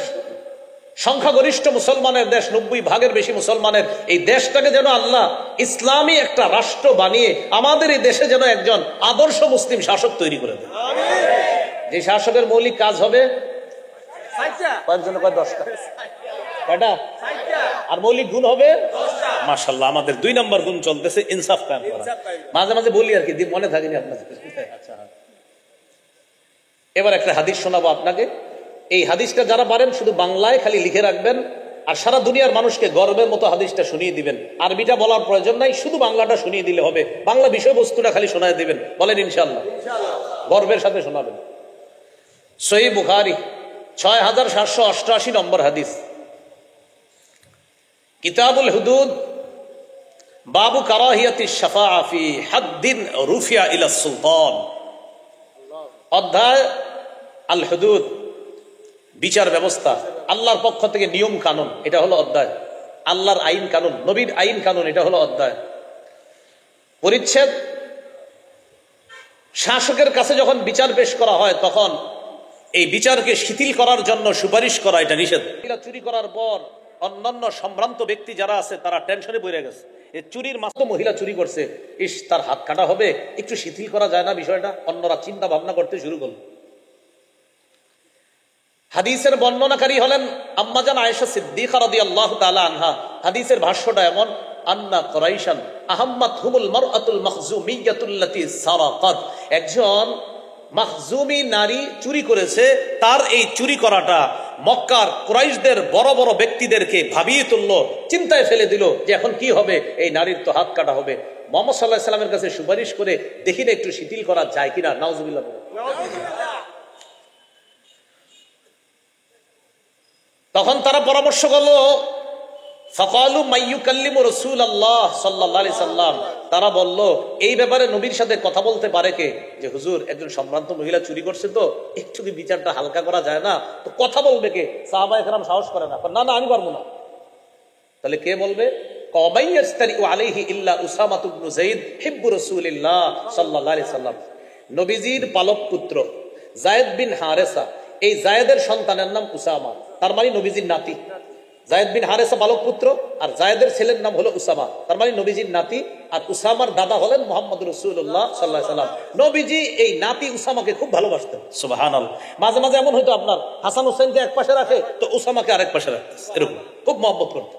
সংখ্যাগরিষ্ঠ মুসলমানের দেশ, 90% বেশি মুসলমানের এই দেশটাকে যেন আল্লাহ ইসলামী একটা রাষ্ট্র বানিয়ে আমাদের এই দেশে যেন একজন আদর্শ মুসলিম শাসক তৈরি করে দেয়। যে শাসকের মৌলিক কাজ হবে কয়েকজন, কয় 10টা, কয়টা? আর মৌলিক গুণ হবে মাশাআল্লাহ। আমাদের 2 নম্বর গুণ চলতেছে ইনসাফ কায়েম করা। মাঝে মাঝে বলি আর কি, মনে থাকেনি আপনাদের। আচ্ছা, এবার একটা হাদিস শোনাবো আপনাকে। এই হাদিসটা যারা পারেন শুধু বাংলায় খালি লিখে রাখবেন, আর সারা দুনিয়ার মানুষকে গর্বের মতো হাদিসটা শুনিয়ে দিবেন। আরবিটা বলার প্রয়োজন নাই, শুধু বাংলাটা শুনিয়ে দিলে হবে। বাংলা বিষয়বস্তুটা খালি শোনায় দিবেন। বলেন ইনশাআল্লাহ, গর্বের সাথে শোনাবেন। সহিহ বুখারী 6788 নম্বর হাদিস, কিতাবুল হুদুদ, বাবু কারাহিয়াতি শাফাআ ফি হাদ্দিন রুফিয়া ইলা সুলতান। অধ্যায় আল হুদুদ, বিচার ব্যবস্থা, আল্লাহর পক্ষ থেকে নিয়ম কানুন, এটা হলো অধ্যায়। আল্লাহর আইন কানুন, নবীর আইন কানুন, এটা হলো অধ্যায়। পরিচ্ছেদ, শাসকের কাছে যখন বিচার পেশ করা হয় তখন এই বিচারকে শিথিল করার জন্য সুপারিশ করা এটা নিষেধ। চুরি করার পর অন্যান্য সম্ভ্রান্ত ব্যক্তি যারা আছে তারা টেনশনে পড়ে গেছে, এই চুরির মাত্র মহিলা চুরি করছে, ইস তার হাত কাটা হবে, একটু শিথিল করা যায় না বিষয়টা? অন্যরা চিন্তা ভাবনা করতে শুরু করল। হাদিসের বর্ণনাকারী হলেন আম্মাজান আয়েশা সিদ্দিকা রাদিয়াল্লাহু তাআলা আনহা। হাদিসের ভাষ্যটা এমন, আন্না কুরাইশান আহাম্মাতহুমুল মারআতুল মাখজুমিয়াতুল্লাতী সারাকাত। একজন মাখজুমি নারী চুরি করেছে, তার এই চুরি করাটা মক্কার কুরাইশদের বড় বড় ব্যক্তিদেরকে ভাবিয়ে তুললো, চিন্তায় ফেলে দিল যে এখন কি হবে, এই নারীর তো হাত কাটা হবে। মুহাম্মদ সাল্লাল্লাহু আলাইহি সাল্লামের কাছে সুপারিশ করে দেখি না একটু শিথিল করা যায় কিনা। নাউজুবিল্লাহ। তখন তারা পরামর্শ করলো, ফাকালু মাইয়ুকাল্লিমু রাসূলুল্লাহ সাল্লাল্লাহু আলাইহি সাল্লাম। তারা বলল, এই ব্যাপারে নবীর সাথে কথা বলতে পারে কে? যে হুজুর একজন সম্ভ্রান্ত মহিলা চুরি করছে, তো একটু কি বিচারটা হালকা করা যায় না? তো কথা বলবে কে? সাহাবায়ে কেরাম সাহস করে না, না না আমি পারবো না। তাহলে কে বলবে? কামাইয়াস্তারিউ আলাইহি ইল্লা উসামা ইবনে যায়েদ হিব্বু রাসূলিল্লাহ সাল্লাল্লাহু আলাইহি সাল্লাম। নবীজির পালক পুত্র যায়েদ বিন হারেসা, এই যায়েদের সন্তানের নাম উসামা, তার মানে নবীজির নাতি। যায়েদ বিন হারেসা বালক পুত্র, আর জায়েদের ছেলের নাম হলো উসামা, তার মানে নবীজির নাতি। আর উসামার দাদা হলেন মুহাম্মদ রাসূলুল্লাহ সাল্লাল্লাহু আলাইহি সাল্লাম। নবীজি এই নাতি উসামাকে খুব ভালোবাসতেন। সুবহানাল্লাহ। মাঝে মাঝে এমন হয়তো আপনার হাসান হোসেনকে এক পাশে রাখে, তো উসামাকে আরেক পাশে রাখতেছে, এরকম খুব মহব্বত করত।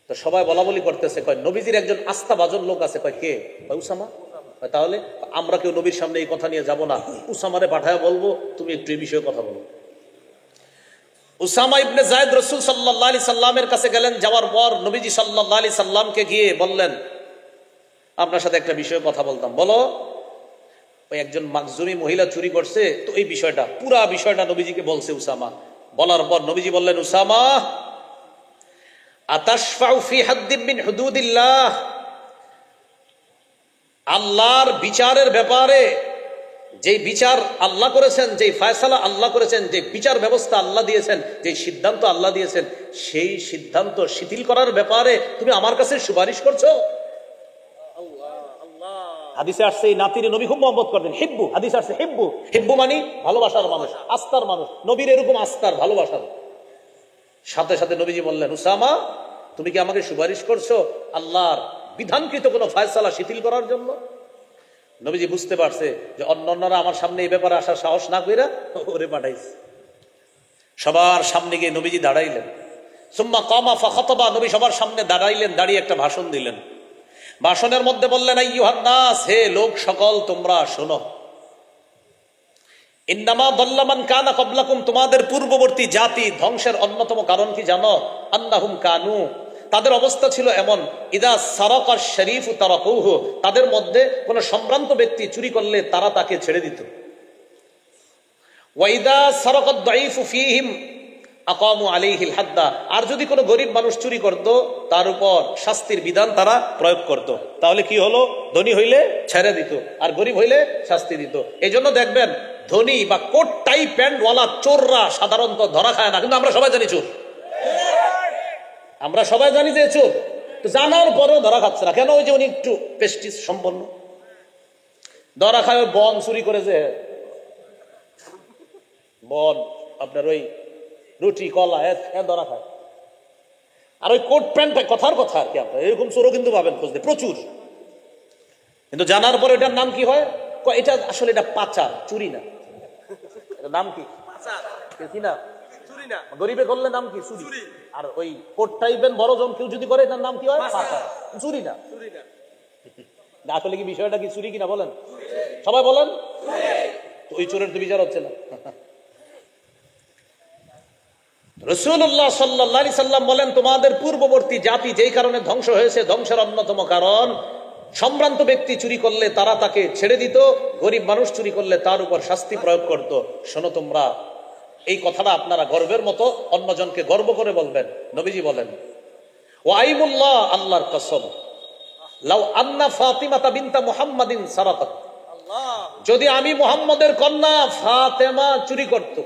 তো সবাই বলা বলি করতেছে, কয় নবীজির একজন আস্থাভাজন লোক আছে। কয় কে? কয় উসামা। তাহলে আমরা কেউ নবীর সামনে এই কথা নিয়ে যাব না, উসামারে পাঠায় বলবো তুমি একটু এই বিষয়ে কথা বলো। উসামা ইবনে যায়েদ রাসূল সাল্লাল্লাহু আলাইহি সাল্লামের কাছে গেলেন। যাওয়ার পর নবীজি সাল্লাল্লাহু আলাইহি সাল্লামকে গিয়ে বললেন, আপনার সাথে একটা বিষয়ে কথা বলতাম। বলো। ওই একজন মাখজুমি মহিলা চুরি করছে, তো এই বিষয়টা, পুরা বিষয়টা নবীজিকে বলছে উসামা। বলার পর নবীজি বললেন, উসামা আতাশফাউ ফি হাদ্দিন মিন হুদুদিল্লাহ, আল্লাহর বিচারের ব্যাপারে যে বিচার আল্লাহ করেছেন, যে ফয়সালা আল্লাহ করেছেন, যে বিচার ব্যবস্থা আল্লাহ দিয়েছেন, যে সিদ্ধান্ত আল্লাহ দিয়েছেন, সেই সিদ্ধান্ত শিথিল করার ব্যাপারে তুমি আমার কাছে সুপারিশ করছো? হাদিসে আসছে এই নাতির নবী খুব মহব্বত করতেন। হিব্বু, হাদিসে আসছে হিব্বু। হিব্বু মানে ভালোবাসার মানুষ, আস্থার মানুষ। নবীর এরকম আস্থার, ভালোবাসার। সাথে সাথে নবীজি বললেন, উসামা তুমি কি আমাকে সুপারিশ করছো আল্লাহর বিধানকৃত কোনো ফয়সালা শিথিল করার জন্য? নবীজি বুঝতে পারছে যে অন্যান্যরা আমার সামনে এই ব্যাপারে আসার সাহস না কইরা ওরে পাঠাইছে। সবার সামনে গিয়ে নবীজি দাঁড়াইলেন। সুম্মা কামা ফাখাতাবা, নবী সবার সামনে দাঁড়াইলেন, দাঁড়িয়ে একটা ভাষণ দিলেন। ভাষণের মধ্যে বললেন, আইয়ুহান নাস, হে লোক সকল তোমরা শোনো। ইন্নামা দাল্লা মান কানা ক্বাবলাকুম, তোমাদের পূর্ববর্তী জাতি ধ্বংসের অন্যতম কারণ কি জানো? আন্নাহুম কানু, তাদের অবস্থা ছিল এমন, ইদা সারাকা শরীফ তারাকুহু, তাদের মধ্যে কোন সম্ভ্রান্ত ব্যক্তি চুরি করলে তারা তাকে ছেড়ে দিত। ওয়া ইদা সারাকা দাঈফু ফীহিম আকামু আলাইহিল হাদ্দা, আর যদি কোনো গরিব মানুষ চুরি করত তার উপর শাস্তির বিধান তারা প্রয়োগ করত। তাহলে কি হলো? ধনী হইলে ছেড়ে দিত, আর গরিব হইলে শাস্তি দিত। এই জন্য দেখবেন ধনী বা কোট টাই প্যান্টওয়ালা চোররা সাধারণত ধরা খায় না, কিন্তু আমরা সবাই জানি চোর। আমরা সবাই জানি যে চোর, তো জানার পরেও ধরা খাচ্ছে না কেন? ওই যে উনি একটু প্রেস্টিজ সম্পন্ন, ধরা খায়। ওই বন চুরি করে, যে বন আপনার ওই রুটি কলা ধরা খায়। আর ওই কোট প্যান্ট, কথার কথা আর কি, আপনার এরকম চোরও কিন্তু পাবেন খুঁজতে প্রচুর। কিন্তু জানার পরে এটার নাম কি হয়? এটা আসলে এটা পাচার, চুরি না। এটার নাম কি? কি না? গরিবে করলে নাম কি? চুরি। আর ওই কোট টাইপের বড় জন কেউ যদি করে, এটার নাম কি হয়? পাচার, চুরি না। আসলে কি বিষয়টা কি চুরি কিনা বলেন? সবাই বলেন। ওই চোরের তো বিচার হচ্ছে না। রাসূলুল্লাহ সাল্লাল্লাহু আলাইহি সাল্লাম বলেন, তোমাদের পূর্ববর্তী জাতি যেই কারণে ধ্বংস হয়েছে, ধ্বংসের অন্যতম কারণ সম্ভ্রান্ত ব্যক্তি চুরি করলে তারা তাকে ছেড়ে দিত, গরিব মানুষ চুরি করলে তার উপর শাস্তি প্রয়োগ করত। শোনো তোমরা, এই কথাটা আপনারা গর্বের মতো অন্যজনকে গর্ব করে বলবেন। নবীজি বলেন, ওয়াইমুল্লাহ, আল্লাহর কসম, লাউ আন্না ফাতিমাতা বিনতা মুহাম্মাদিন সারাকাত, যদি আমি মুহাম্মদের কন্যা ফাতেমা চুরি করত।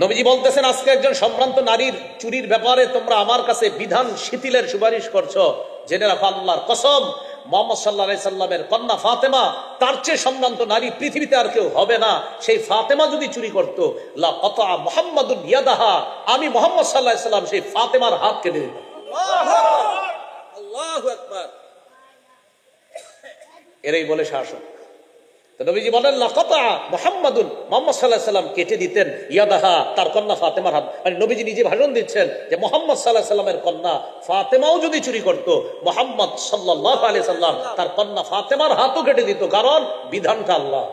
নবীজি বলতেছেন, আজকে একজন সম্ভ্রান্ত নারীর চুরির ব্যাপারে তোমরা আমার কাছে বিধান শিথিলের সুপারিশ করছো। জেনে রাখো, আল্লাহর কসম, মুহাম্মদ সাল্লাল্লাহু আলাইহি সাল্লামের কন্যা ফাতেমা, তার চেয়ে সম্ভ্রান্ত নারী পৃথিবীতে আর কেউ হবে না। সেই ফাতেমা যদি চুরি করত, লা কাতা মুহাম্মাদুন ইয়াদাহা, আমি মুহাম্মদ সাল্লাল্লাহু আলাইহি সাল্লাম সেই ফাতেমার হাত কেটে দিতাম। আল্লাহু আকবার। এরাই বলে শাসক। তো নবীজি বলেন, লা কাতা মুহাম্মাদুন, মুহাম্মদ সাল্লাল্লাহু আলাইহি সাল্লাম কেটে দিতেন ইয়াদাহা, তার কন্যা ফাতেমার হাত। মানে নবীজি নিজে ভাষণ দিচ্ছেন যে মুহাম্মদ সাল্লাল্লাহু আলাইহি সাল্লামের কন্যা ফাতেমাও যদি চুরি করত, মুহাম্মদ সাল্লাল্লাহু আলাইহি সাল্লাম তার কন্যা ফাতেমার হাতও কেটে দিত, কারণ বিধানটা আল্লাহ।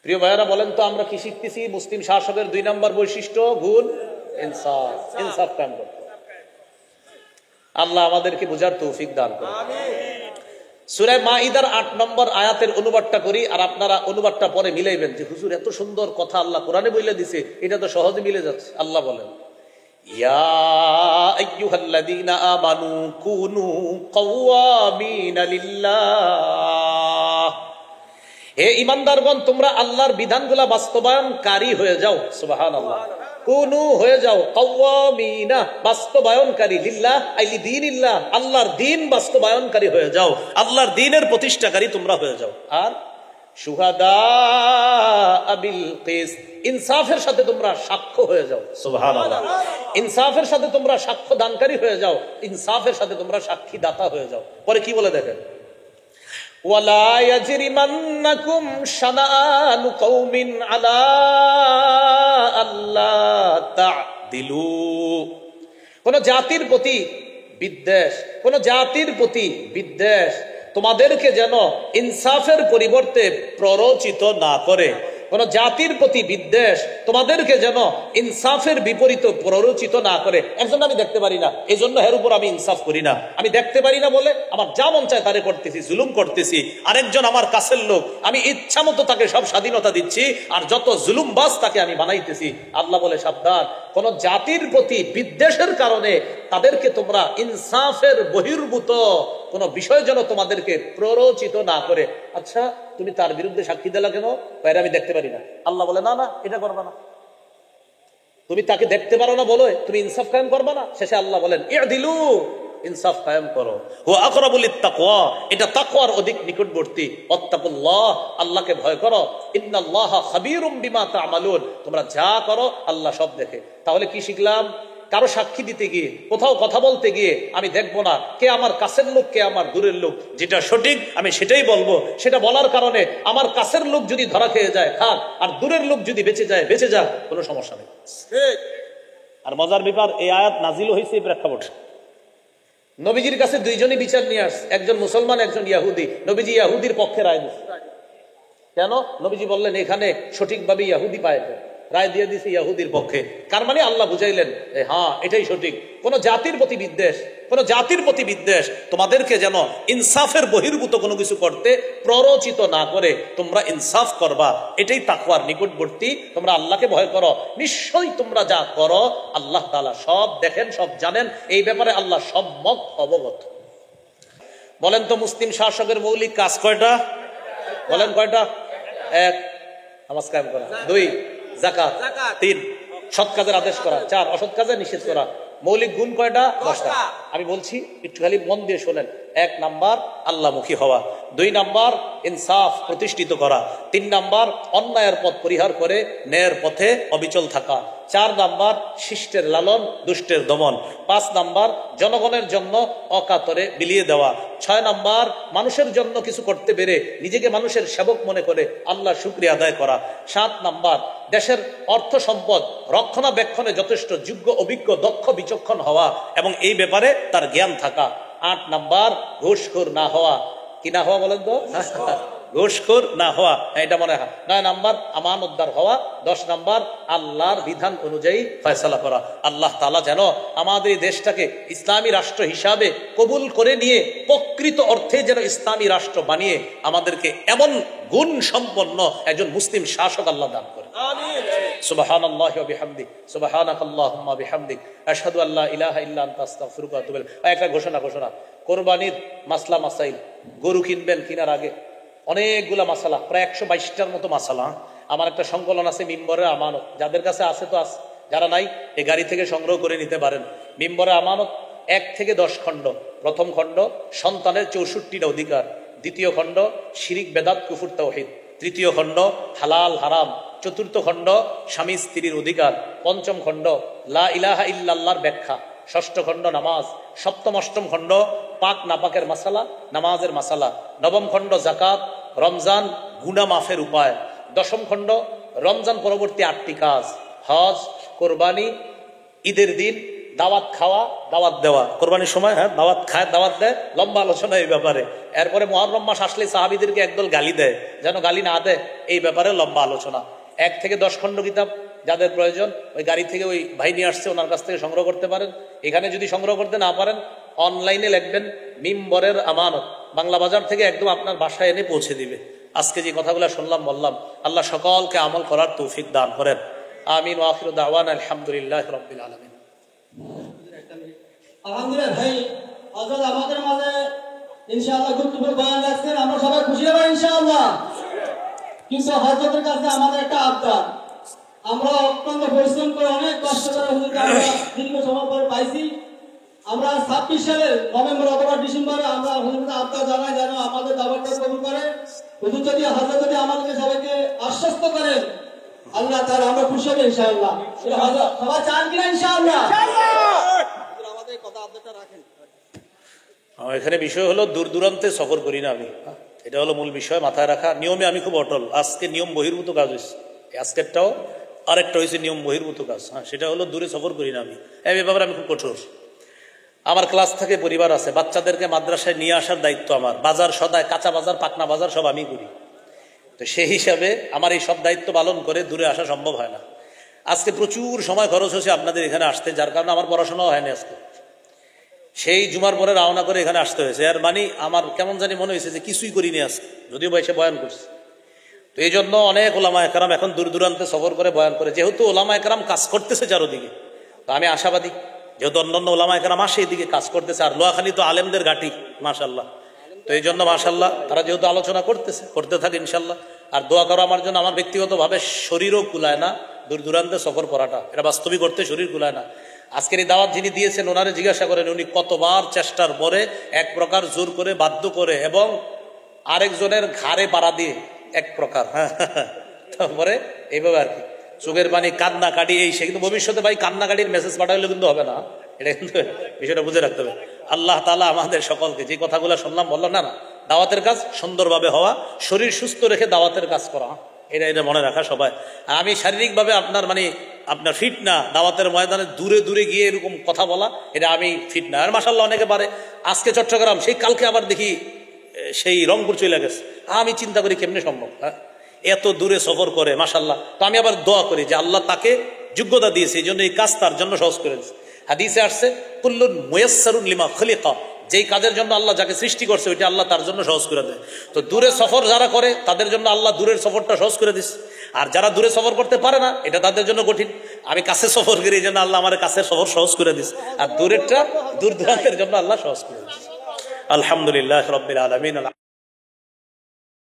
প্রিয় ভাইয়েরা, বলেন তো আমরা কি শিখতেছি? মুসলিম শাসকের 2 নম্বর বৈশিষ্ট্য, গুণ ইনসাফ। ইনসাফ কায়েম করতে। আল্লাহ আমাদেরকে বুঝার তৌফিক দান করুন। সূরা মাইদার 8 নম্বর আয়াতের অনুবাদটা করি, আর আপনারা অনুবাদটা পরে মিলাইবেন যে হুজুর এত সুন্দর কথা আল্লাহ কোরআনে বলে দিছে, এটা তো সহজে মিলে যাচ্ছে। আল্লাহ বলেন, ইয়া আইয়ুহাল্লাযীনা আমানু কুনু কাওয়ামিনা লিল্লাহ, হে ঈমানদারগণ, তোমরা আল্লাহর বিধানগুলো বাস্তবায়নকারী হয়ে যাও। সুবহানাল্লাহ। কুনু, হয়ে যাও, কাওয়ামিনা, বাস্তবায়নকারী, লিল্লাহ আই লিদীনিল্লাহ, আল্লাহর দ্বীন বাস্তবায়নকারী হয়ে যাও, আল্লাহর দ্বীনের প্রতিষ্ঠাকারী তোমরা হয়ে যাও। আর শুহাদা বিল কিসত, ইনসাফের সাথে তোমরা সাক্ষ্য হয়ে যাও। সুবহানাল্লাহ। ইনসাফের সাথে তোমরা সাক্ষ্য দানকারী হয়ে যাও, ইনসাফের সাথে তোমরা সাক্ষী দাতা হয়ে যাও। পরে কি বলে দেখেন, ওয়ালা ইয়াজরিমান্নাকুম শানাআনু কওমিন আলা আল্লা তা'দিলু, কোন জাতির প্রতি বিদ্বেষ, কোন জাতির প্রতি বিদ্বেষ তোমাদেরকে যেন ইনসাফের পরিবর্তে প্ররোচিত না করে। কোন জাতির প্রতি বিদ্বেষ তোমাদেরকে যেন ইনসাফের বিপরীত প্ররোচিত না করে। একজন আমি দেখতে পারি না, এই জন্য এর উপর আমি ইনসাফ করি না। আমি দেখতে পারি না বলে আমার যা মন চায় তারে করতেছি, জুলুম করতেছি। আরেকজন আমার কাছের লোক, আমি ইচ্ছা মতো তাকে সব স্বাধীনতা দিচ্ছি, আর যত জুলুমবাজ তাকে আমি বানাইতেছি। আল্লাহ বলে, সাবধান, কোন জাতির প্রতি বিদ্বেষের কারণে তাদেরকে তোমরা ইনসাফের বহির্ভূত কোন বিষয় যেন তোমাদেরকে প্ররোচিত না করে। আচ্ছা, তুমি তার বিরুদ্ধে সাক্ষী দিলা কেন? বাইরে আমি দেখতে পারি না। আল্লাহ বলে, না না, এটা করবা না। তুমি তাকে দেখতে পারো না বলো তুমি ইনসাফ কায়েম করবা না। শেষে আল্লাহ বলেন, ইদিলু, ইনসাফ কায়েম করো। হুয়া আকরাবু লিত্তাকওয়া, এটা তাকওয়ার অধিক নিকটবর্তী। ওয়াত্তাকুল্লাহ, আল্লাহকে ভয় করো। ইন্নাল্লাহা খাবীরুম বিমা তা'মালুন, তোমরা যা করো আল্লাহ সব দেখে। তাহলে কি শিখলাম? কারো সাক্ষী দিতে গিয়ে, কোথাও কথা বলতে গিয়ে আমি দেখবো না কে আমার কাছের লোক, কে আমার দূরের লোক। যেটা সঠিক আমি সেটাই বলবো। সেটা বলার কারণে আমার কাছের লোক যদি ধরা খেয়ে যায় খাক, আর দূরের লোক যদি বেঁচে যায় বেঁচে যাক, কোনো সমস্যা নেই। আর মজার ব্যাপার, এই আয়াত নাজিল হয়েছে এই প্রেক্ষাপটে। নবীজির কাছে 2 জনই বিচার নিয়ে আসছে, একজন মুসলমান, একজন ইয়াহুদি। নবীজি ইয়াহুদির পক্ষে রায় দিচ্ছে। কেন? নবীজি বললেন এখানে সঠিকভাবে ইয়াহুদি পায়, রায় দিয়ে দিছে ইয়াহুদির পক্ষে। কার মানে আল্লাহ বুঝাইলেন, হ্যাঁ এটাই সঠিক। কোন জাতির প্রতি বিদ্বেষ, কোন জাতির প্রতি বিদ্বেষ তোমাদেরকে যেন ইনসাফের বহির্ভূত কোনো কিছু করতে প্ররোচিত না করে তোমরা ইনসাফ করবা। এটাই তাকওয়ার নিকটবর্তী। তোমরা আল্লাহকে ভয় করো, নিশ্চয়ই তোমরা যা করো আল্লাহ তাআলা সব দেখেন, সব জানেন। এই ব্যাপারে আল্লাহ সম্যক অবগত। বলেন তো, মুসলিম শাসকের মৌলিক কাজ কয়টা? বলেন কয়টা? 1, নামাজ কায়েম করা। 2, যাকাত। 3, সৎ কাজের আদেশ করা। 4, অসৎ কাজের নিষেধ করা। মৌলিক গুণ কয়টা? 10টা। আমি বলছি, একটু খালি মন দিয়ে শোনেন। 1 নাম্বার আল্লাহমুখী হওয়া, 2 নাম্বার ইনসাফ প্রতিষ্ঠিত করা, 3 নাম্বার অন্যায়ের পথ পরিহার করে ন্যায়ের পথে অবিচল থাকা, 4 নাম্বার শিষ্টের লালন, দুষ্টের দমন, 5 নাম্বার জনগণের জন্য অকাতরে বিলিয়ে দেওয়া, 6 নাম্বার মানুষের জন্য কিছু করতে পেরে নিজেকে মানুষের সেবক মনে করে আল্লাহ শুকরিয়া আদায় করা, 7 নাম্বার দেশের অর্থ সম্পদ রক্ষণাবেক্ষণে যথেষ্ট যোগ্য, অভিজ্ঞ, দক্ষ, বিচক্ষণ হওয়া এবং এই ব্যাপারে তার জ্ঞান থাকা, 8 নাম্বার ঘুষখোর না হওয়া। কি না হওয়া বলেন তো? ঘুষখোর না হওয়া, এটা মনে হয়। 9 নাম্বার আমানতদার হওয়া। 10 নাম্বার আল্লাহর বিধান অনুযায়ী ফয়সালা করা। আল্লাহ তাআলা যেন আমাদের এই দেশটাকে ইসলামী রাষ্ট্র হিসাবে কবুল করে নিয়ে প্রকৃত অর্থে যেন ইসলামী রাষ্ট্র বানিয়ে আমাদেরকে এমন গুণ সম্পন্ন একজন মুসলিম শাসক আল্লাহ দান করে। আমিন। সুবহানাল্লাহি ওয়া বিহামদিহি, সুবহানাকাল্লাহুম্মা বিহামদিক, আশহাদু আল্লা ইলাহা ইল্লা আনতা আস্তাগফিরুকা ওয়া আতুবু ইলাইক। একটা ঘোষণা, কোরবানির মাসলা মাসাইল, গরু কিনবেন কেনার আগে অনেকগুলা মাসালা, প্রায় 122টার মতো মাসালা। আমার একটা সংকলন আছে মিম্বরের আমানত, যাদের কাছে আছে তো আছে, যারা নাই এই গাড়ি থেকে সংগ্রহ করে নিতে পারেন। মিম্বরের আমানত 1 থেকে 10 খণ্ড। প্রথম খণ্ড সন্তানের 64টা অধিকার, দ্বিতীয় খণ্ড শিরিক বেদাত কুফর তাওহীদ, তৃতীয় খণ্ড হালাল হারাম, চতুর্থ খণ্ড স্বামী স্ত্রীর অধিকার, পঞ্চম খণ্ড লা ইলাহা ইল্লাল্লাহর ব্যাখ্যা, ষষ্ঠ খণ্ড নামাজ, সপ্তম অষ্টম খণ্ড পাক নাপাকের মাসালা, নামাজের মাসালা, নবম খণ্ড জাকাত, রমজান গুনাহ মাফের উপায়, দশম খণ্ড রমজান পরবর্তী 8টি কাজ, হজ, কোরবানি, ঈদের দিন দাওয়াত খাওয়া, দাওয়াত দেওয়া, কোরবানির সময় দাওয়াত খায়, দাওয়াত দেয়, লম্বা আলোচনা এই ব্যাপারে। এরপরে মুহররম মাস আসলে সাহাবীদেরকে একদল গালি দেয়, যেন গালি না দেয় এই ব্যাপারে লম্বা আলোচনা। 1 থেকে 10 খণ্ড কিতাব, যাদের প্রয়োজন ওই গাড়ি থেকে ওই ভাই নিয়ে আসছে, ওনার কাছ থেকে সংগ্রহ করতে পারেন। এখানে যদি সংগ্রহ করতে না পারেন অনলাইনে লিখবেন মিম্বরের আমানত, বাংলা বাজার থেকে একদম আপনার বাসায় এনে পৌঁছে দিবে। আজকে যে কথাগুলো শুনলাম বললাম, আল্লাহ সকলকে আমল করার তৌফিক দান করেন। আমিন ওয়া আখিরু দাওয়ানা আলহামদুলিল্লাহি রাব্বিল আলামিন। আলহামদুলিল্লাহ ভাই, হযরত আমাদের মাঝে ইনশাআল্লাহ গুরুত্বপূর্ণ বয়ান রাখছেন, আমরা সবাই খুশি হব ইনশাআল্লাহ। কিন্তু হযরতের কাছে আমাদের একটা আবদার, আমরা অত্যন্ত পরিশ্রম করে অনেক কষ্ট করে হুজুরকে আমরা দীর্ঘ সময় পরে পাইছি। আমরা 26 সালের নভেম্বর অথবা ডিসেম্বরে আমরা হুজুরকে আবদার জানাই যেন আমাদের দাওয়াতটা কবুল করে। হুজুর যদি হযরত যদি আমাদেরকে সবাইকে আশ্বস্ত করেন আল্লাহ তাআলা, আমরা খুশি হব ইনশাআল্লাহ। হযরত সবাই চান কিনা ইনশাআল্লাহ? আমাদের কথা আবদারটা রাখেন। এখানে বিষয় হলো দূর দূরান্তে সফর করি না আমি, এটা হলো মূল বিষয় মাথায় রাখা। নিয়মে আমি খুব অটল। আজকে নিয়ম বহির্ভূত কাজ হয়েছে, আজকেরটাও আরেকটা হয়েছে নিয়ম বহির্ভূত কাজ। সেটা হলো দূরে সফর করি না আমি, এই ব্যাপারে আমি খুব কঠোর। আমার ক্লাস থেকে পরিবার আছে, বাচ্চাদেরকে মাদ্রাসায় নিয়ে আসার দায়িত্ব আমার, বাজার সদায় কাঁচা বাজার পাকনা বাজার সব আমি করি। তো সেই হিসাবে আমার এই সব দায়িত্ব পালন করে দূরে আসা সম্ভব হয় না। আজকে প্রচুর সময় খরচ হয়েছে আপনাদের এখানে আসতে, যার কারণে আমার পড়াশোনাও হয়নি আজকে। সেই জুমার পরে রওনা করে এখানে আসতে হয়েছে। আর মানে আমার কেমন জানি মনে হয়েছে যে কিছুই করিনি আজকে, যদিও বয়সে বয়ান করছি। তো এই জন্য অনেক ওলামা একরাম এখন দূর দূরান্তে সফর করে বয়ান করে, যেহেতু ওলামা একরাম কাজ করতেছে চারোদিকে, তো আমি আশাবাদী যেহেতু অন্যান্য ওলামা একরাম আসে এদিকে কাজ করতেছে। আর লোহাখালী তো আলেমদের ঘাঁটি মাশাআল্লাহ। তো এই জন্য মাশাআল্লাহ তারা যেহেতু আলোচনা করতেছে, করতে থাকে ইনশাল্লাহ। আর দোয়া করো আমার জন্য। আমার ব্যক্তিগতভাবে শরীরও কুলায় না দূর দূরান্তে সফর করাটা, এটা বাস্তবিক করতে শরীর কুলায় না। আজকের এই দাওয়াত যিনি দিয়েছেন ওনারে জিজ্ঞাসা করেন উনি কতবার চেষ্টার পরে এক প্রকার জোর করে বাধ্য করে এবং আরেকজনের ঘাড়ে পাড়া দিয়ে এক প্রকার, তারপরে এইভাবে আর কি চোখের পানি কান্না কাটি এই সে। কিন্তু ভবিষ্যতে ভাই কান্না কাটির মেসেজ পাঠাইলে কিন্তু হবে না, এটা কিন্তু বিষয়টা বুঝে রাখতে হবে। আল্লাহ তাআলা আমাদের সকলকে যে কথাগুলো শুনলাম বললাম না দাওয়াতের কাজ সুন্দরভাবে হওয়া, শরীর সুস্থ রেখে দাওয়াতের কাজ করা, এটা মনে রাখা সবাই। আমি শারীরিকভাবে আপনার ফিট না, দাওয়াতের ময়দানে দূরে দূরে গিয়ে এরকম কথা বলা, এটা আমি ফিট না। আর মাশাআল্লাহ অনেকে পারে। আজকে চট্টগ্রাম, সেই কালকে আবার দেখি সেই রংপুর চলে গেছে। আমি চিন্তা করি কেমনে সম্ভব, এত দূরে সফর করে মাশাআল্লাহ। তো আমি আবার দোয়া করি যে আল্লাহ তাকে যোগ্যতা দিয়েছে, এই জন্য এই কাজ তার জন্য সহজ করে দিয়েছে। হাদিসে আসছে কুল্লুন মুয়াসসারুন লিমা খুলিকা, যেই কাজের জন্য আল্লাহ যাকে সৃষ্টি করছে ওইটা আল্লাহ তার জন্য সহজ করে দেয়। তো দূরে সফর যারা করে তাদের জন্য আল্লাহ দূরের সফরটা সহজ করে দিচ্ছে। আর যারা দূরে সফর করতে পারে না এটা তাদের জন্য কঠিন। আমি কাছে সফর করি, এই জন্য আল্লাহ আমার কাছের সফর সহজ করে দিচ্ছে, আর দূরেরটা দূর দূরান্তের জন্য আল্লাহ সহজ করে দিচ্ছে। আলহামদুলিল্লাহ রাব্বিল আলামিন।